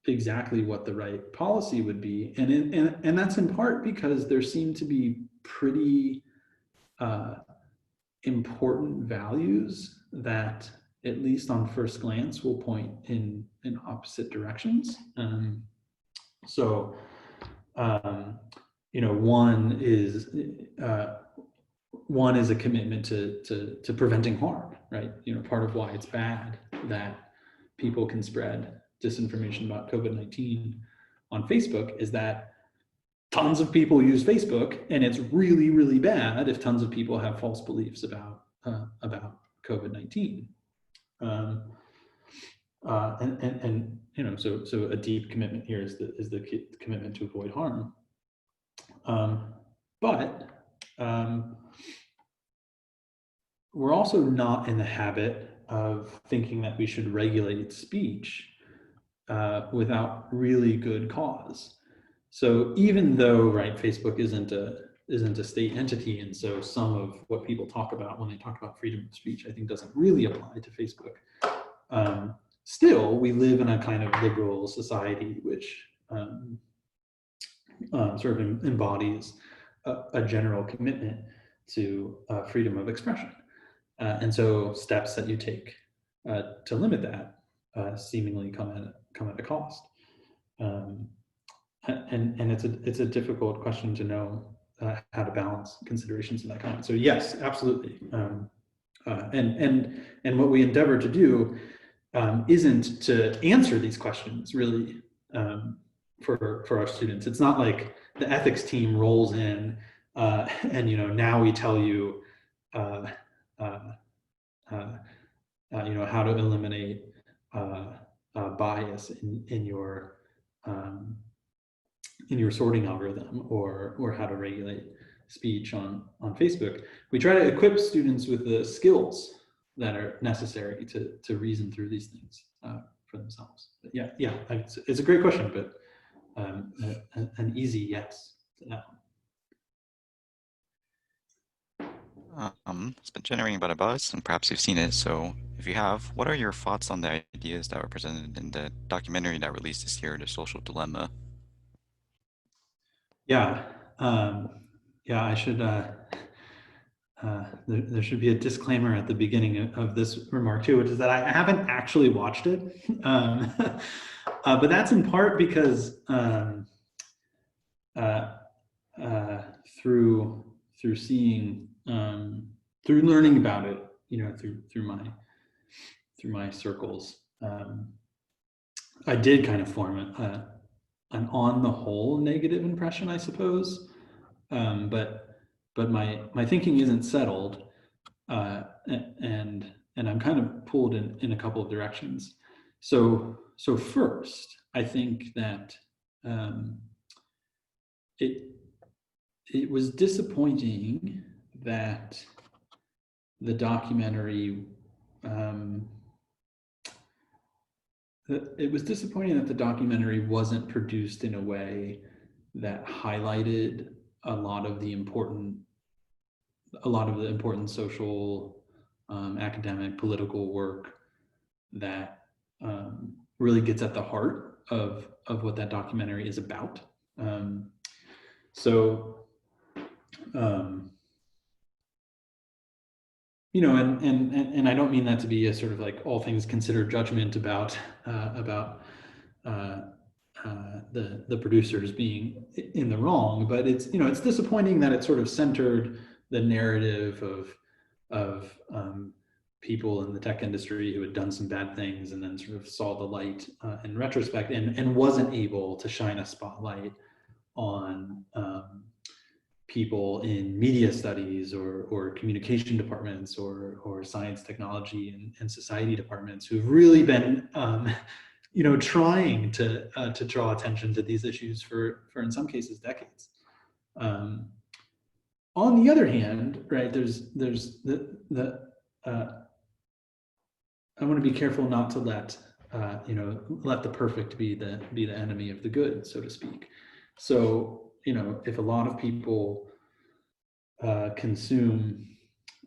exactly what the right policy would be, and that's in part because there seem to be pretty important values that, at least on first glance, will point in opposite directions. One is a commitment to preventing harm, right? Part of why it's bad that people can spread disinformation about COVID-19 on Facebook is that tons of people use Facebook, and it's really, really bad if tons of people have false beliefs about COVID-19. And you know, so a deep commitment here is the commitment to avoid harm. But we're also not in the habit of thinking that we should regulate speech without really good cause. So even though, right, Facebook isn't a state entity, and so some of what people talk about when they talk about freedom of speech, I think, doesn't really apply to Facebook. Still, we live in a kind of liberal society which sort of embodies a general commitment to freedom of expression. And so steps that you take to limit that seemingly come at a cost. And it's a difficult question to know how to balance considerations of that kind. So yes, absolutely. And what we endeavor to do isn't to answer these questions really for our students. It's not like the ethics team rolls in and, you know, now we tell you you know, how to eliminate bias in your sorting algorithm, or how to regulate speech on Facebook. We try to equip students with the skills that are necessary to reason through these things for themselves. But yeah, it's a great question, but an easy yes to that one. It's been generating about a buzz, and perhaps you've seen it. So if you have, what are your thoughts on the ideas that were presented in the documentary that released this year, The Social Dilemma? Yeah, I should, there should be a disclaimer at the beginning of this remark too, which is that I haven't actually watched it. But that's in part because through seeing, through learning about it, you know, through my circles, I did kind of form an on the whole negative impression, I suppose. But my thinking isn't settled, and I'm kind of pulled in a couple of directions. So first, I think that it was disappointing that the documentary wasn't produced in a way that highlighted a lot of the important social, academic, political work that really gets at the heart of what that documentary is about. You know, and I don't mean that to be a sort of like all things considered judgment about the producers being in the wrong, but it's, you know, it's disappointing that it sort of centered the narrative of people in the tech industry who had done some bad things and then sort of saw the light in retrospect, and wasn't able to shine a spotlight on people in media studies or communication departments or science, technology, and society departments who've really been you know, trying to draw attention to these issues for in some cases decades. On the other hand, right, there's the I want to be careful not to let you know, let the perfect be the enemy of the good, so to speak. So, you know, if a lot of people consume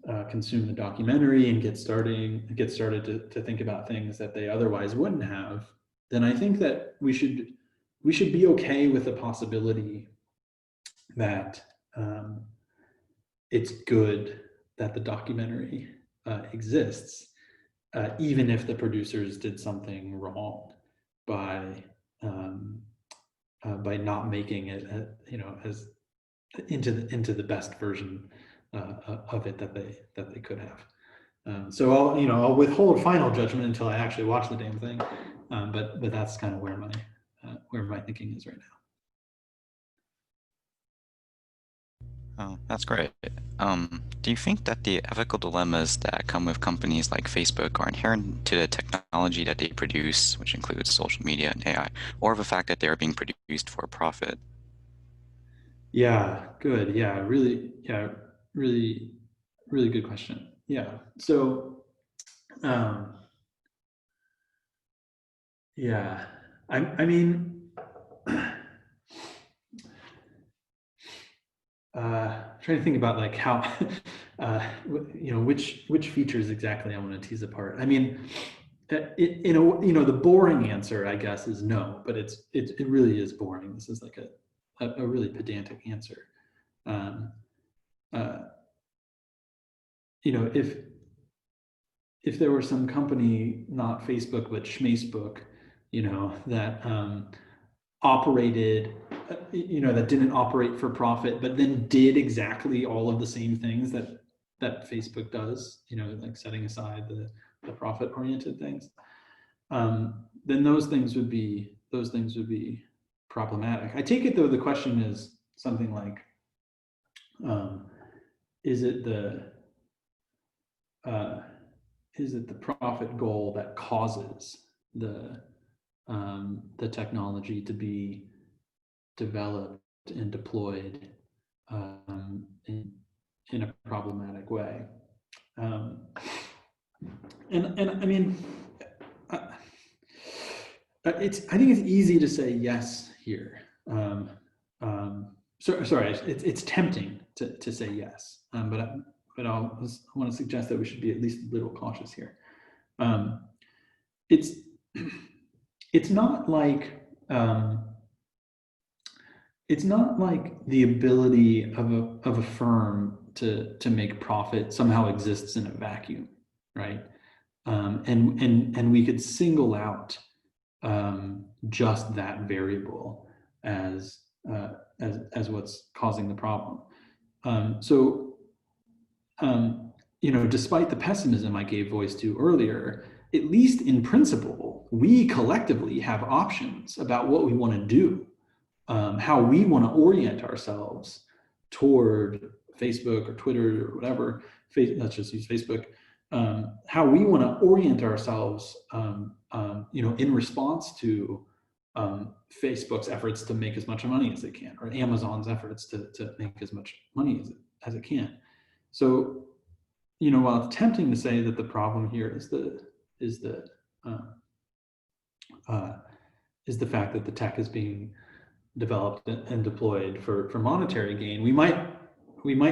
the documentary and get started to think about things that they otherwise wouldn't have, then I think that we should be okay with the possibility that it's good that the documentary exists, even if the producers did something wrong by not making it, you know, as into the best version of it that they could have. So I'll withhold final judgment until I actually watch the damn thing. But that's kind of where my thinking is right now. Oh, that's great. Do you think that the ethical dilemmas that come with companies like Facebook are inherent to the technology that they produce, which includes social media and AI, or the fact that they are being produced for profit? Yeah, good. Yeah, really good question. Yeah. So, yeah, I mean, trying to think about like how, which features exactly I want to tease apart. I mean, the boring answer, I guess, is no, but it really is boring. This is like a really pedantic answer. If there were some company, not Facebook, but Schmacebook, that operated, that didn't operate for profit, but then did exactly all of the same things that Facebook does, like setting aside the profit-oriented things, then those things would be problematic. I take it though the question is something like, is it the profit goal that causes the technology to be developed and deployed in a problematic way? And I mean, I think it's easy to say yes here. Sorry, it's tempting to say yes, but I want to suggest that we should be at least a little cautious here. It's not like the ability of a firm to make profit somehow exists in a vacuum, right? And we could single out just that variable as what's causing the problem. Despite the pessimism I gave voice to earlier, at least in principle, we collectively have options about what we want to do, how we want to orient ourselves toward Facebook or Twitter or whatever. Let's just use Facebook. How we want to orient ourselves, in response to Facebook's efforts to make as much money as they can, or Amazon's efforts to make as much money as it can. So, while it's tempting to say that the problem here is the fact that the tech is being developed and deployed for monetary gain, we might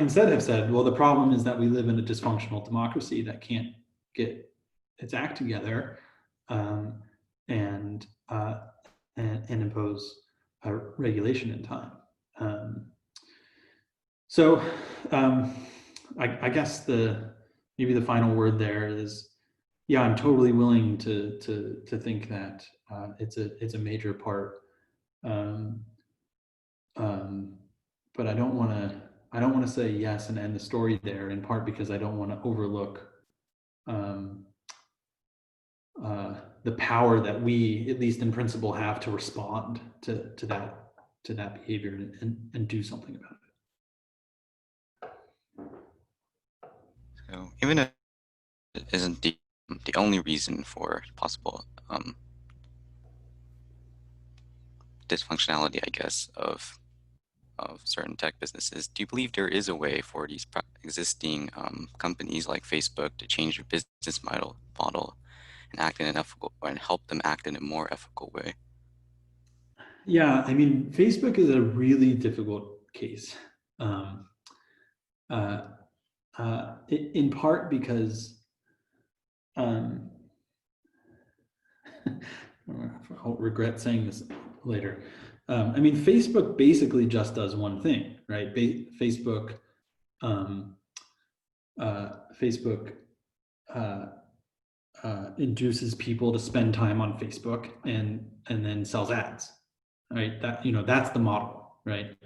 instead have said, well, the problem is that we live in a dysfunctional democracy that can't get its act together and impose regulation in time. I guess maybe the final word there is, yeah, I'm totally willing to think that it's a major part, but I don't want to say yes and end the story there, in part because I don't want to overlook the power that we, at least in principle, have to respond to that behavior and do something about it. So even if it isn't the only reason for possible dysfunctionality, I guess, of certain tech businesses, do you believe there is a way for these existing companies like Facebook to change their business model and act in an ethical, and help them act in a more ethical way? Yeah, I mean, Facebook is a really difficult case, in part because I'll regret saying this later. I mean, Facebook basically just does one thing, right? Facebook induces people to spend time on Facebook and then sells ads, right? That's the model, right?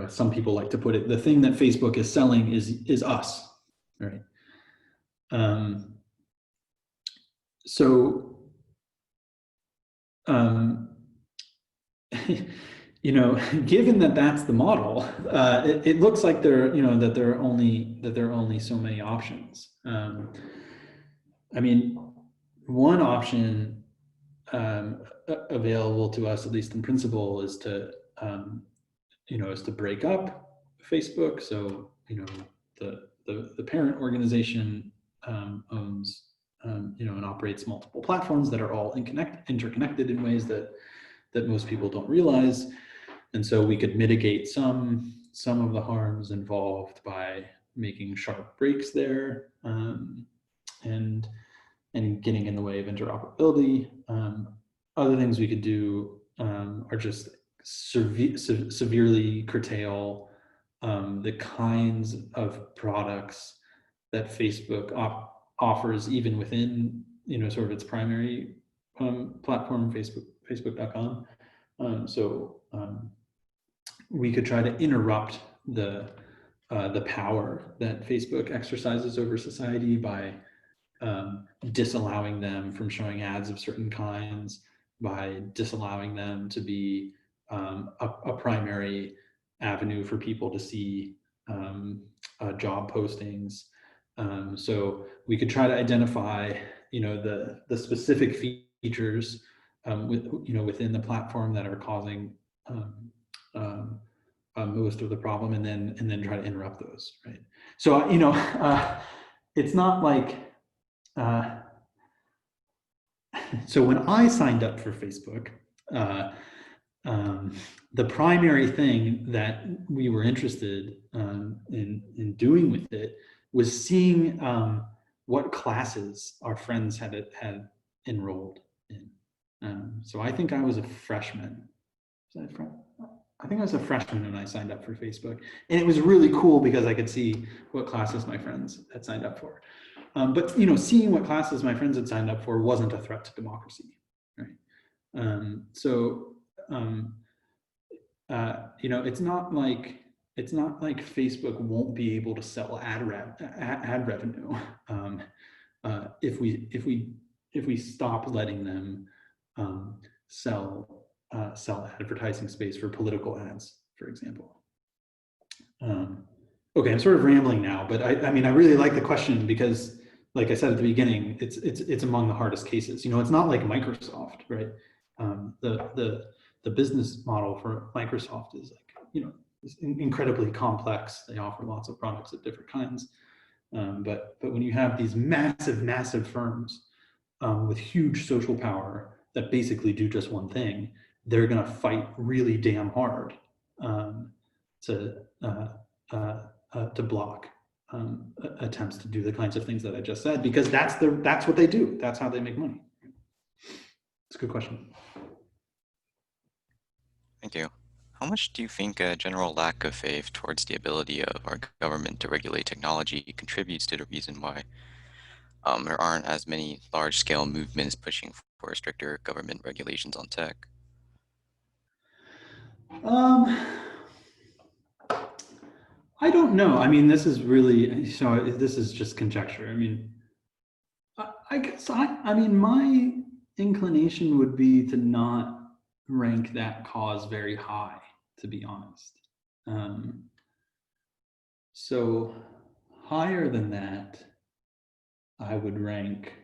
some people like to put it, the thing that Facebook is selling is us, right? So, given that that's the model, it looks like that there are only so many options. I mean, one option available to us, at least in principle, is to break up Facebook. So the parent organization owns and operates multiple platforms that are all interconnected in ways that most people don't realize. And so we could mitigate some of the harms involved by making sharp breaks there, and getting in the way of interoperability. Other things we could do are just severely curtail the kinds of products that Facebook offers, even within sort of its primary platform, Facebook.com. So we could try to interrupt the power that Facebook exercises over society by disallowing them from showing ads of certain kinds, by disallowing them to be a primary avenue for people to see job postings. So we could try to identify, the specific features within the platform that are causing most of the problem, and then try to interrupt those, right? So it's not like so when I signed up for Facebook, the primary thing that we were interested in doing with it was seeing what classes our friends had enrolled in. So I think I was a freshman. I think I was a freshman when I signed up for Facebook, and it was really cool because I could see what classes my friends had signed up for. But seeing what classes my friends had signed up for wasn't a threat to democracy, right? It's not like Facebook won't be able to sell ad revenue if we stop letting them sell advertising space for political ads, for example. Okay, I'm sort of rambling now, but I mean, I really like the question because, like I said at the beginning, it's among the hardest cases. It's not like Microsoft, right? The business model for Microsoft is is incredibly complex. They offer lots of products of different kinds, but when you have these massive firms with huge social power that basically do just one thing, they're going to fight really damn hard to block attempts to do the kinds of things that I just said, because that's what they do. That's how they make money. It's a good question. Thank you. How much do you think a general lack of faith towards the ability of our government to regulate technology contributes to the reason why there aren't as many large-scale movements pushing for stricter government regulations on tech? I don't know. I mean, this is just conjecture. I mean, I guess I mean, my inclination would be to not rank that cause very high, to be honest. So higher than that, I would rank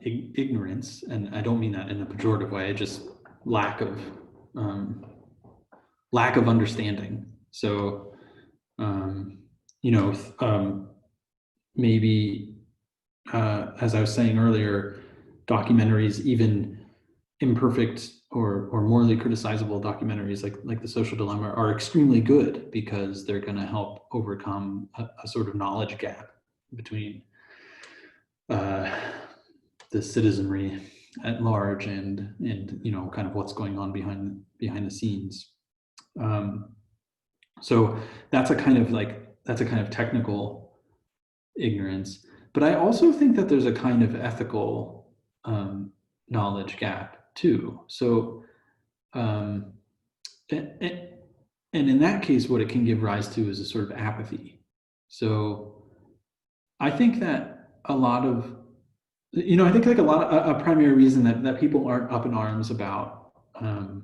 ignorance, and I don't mean that in a pejorative way, just lack of understanding. So maybe as I was saying earlier, documentaries, even imperfect or morally criticizable documentaries like The Social Dilemma, are extremely good because they're going to help overcome a sort of knowledge gap between the citizenry at large and kind of what's going on behind the scenes. So that's a kind of technical ignorance. But I also think that there's a kind of ethical knowledge gap too. So and in that case, what it can give rise to is a sort of apathy. So I think that a lot of, I think like a primary reason that people aren't up in arms about, that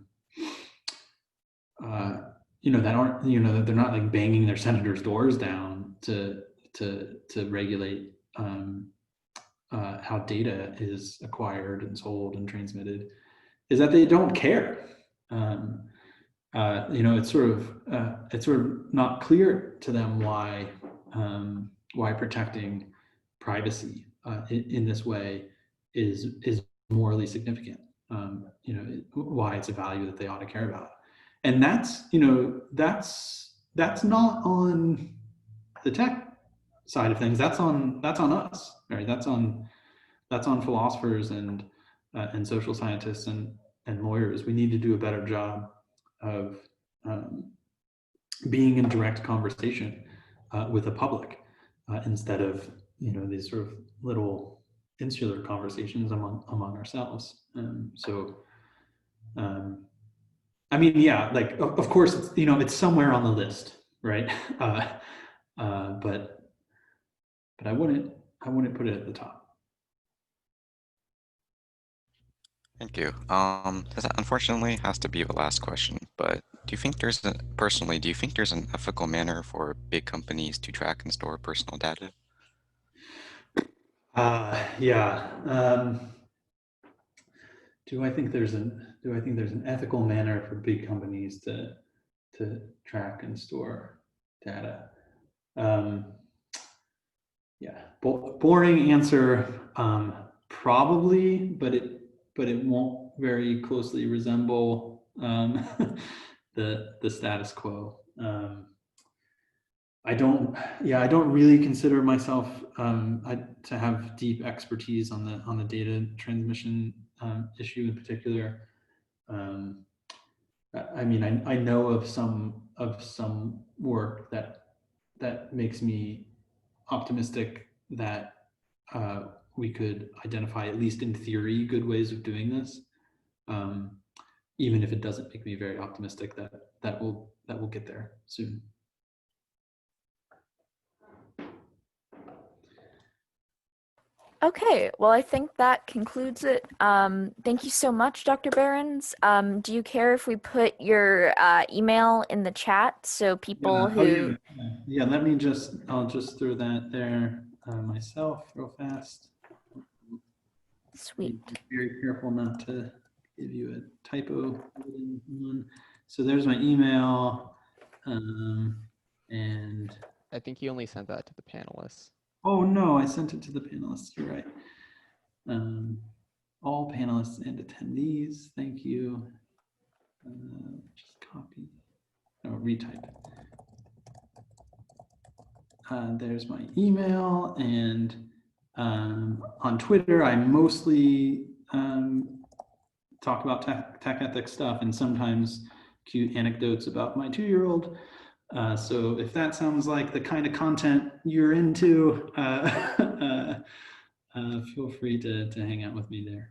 aren't, that they're not like banging their senators' doors down to regulate how data is acquired and sold and transmitted, is that they don't care. It's sort of not clear to them why protecting privacy in this way is morally significant. Why it's a value that they ought to care about, and that's not on the tech side of things. That's on us, right? That's on philosophers and social scientists and lawyers. We need to do a better job of being in direct conversation with the public instead of these sort of little insular conversations among ourselves. I mean, yeah, like of course it's it's somewhere on the list, right? But I wouldn't put it at the top. Thank you. This unfortunately has to be the last question, but do you think there's an ethical manner for big companies to track and store personal data? Yeah. Do I think there's an ethical manner for big companies to track and store data? Yeah, boring answer. Probably, but it won't very closely resemble the status quo. I don't really consider myself to have deep expertise on the data transmission issue in particular. I mean, I know of some work that makes me optimistic that we could identify, at least in theory, good ways of doing this. Even if it doesn't make me very optimistic that we'll get there soon. Okay, well, I think that concludes it. Thank you so much, Dr. Behrends. Do you care if we put your email in the chat so people who... Yeah, I'll just throw that there myself real fast. Sweet. Be very careful not to give you a typo. So there's my email, and I think you only sent that to the panelists. oh no, I sent it to the panelists. You're right. All panelists and attendees, thank you. Just copy, retype. There's my email, and on Twitter, I mostly talk about tech ethics stuff and sometimes cute anecdotes about my 2-year-old. So if that sounds like the kind of content you're into, feel free to hang out with me there.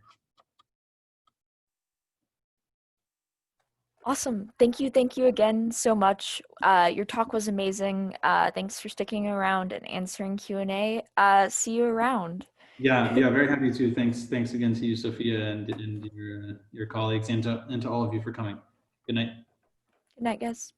Awesome. Thank you again so much. Your talk was amazing. Thanks for sticking around and answering Q&A. See you around. Yeah, very happy to. Thanks again to you, Sophia, and your colleagues, and to all of you for coming. Good night. Good night, guys.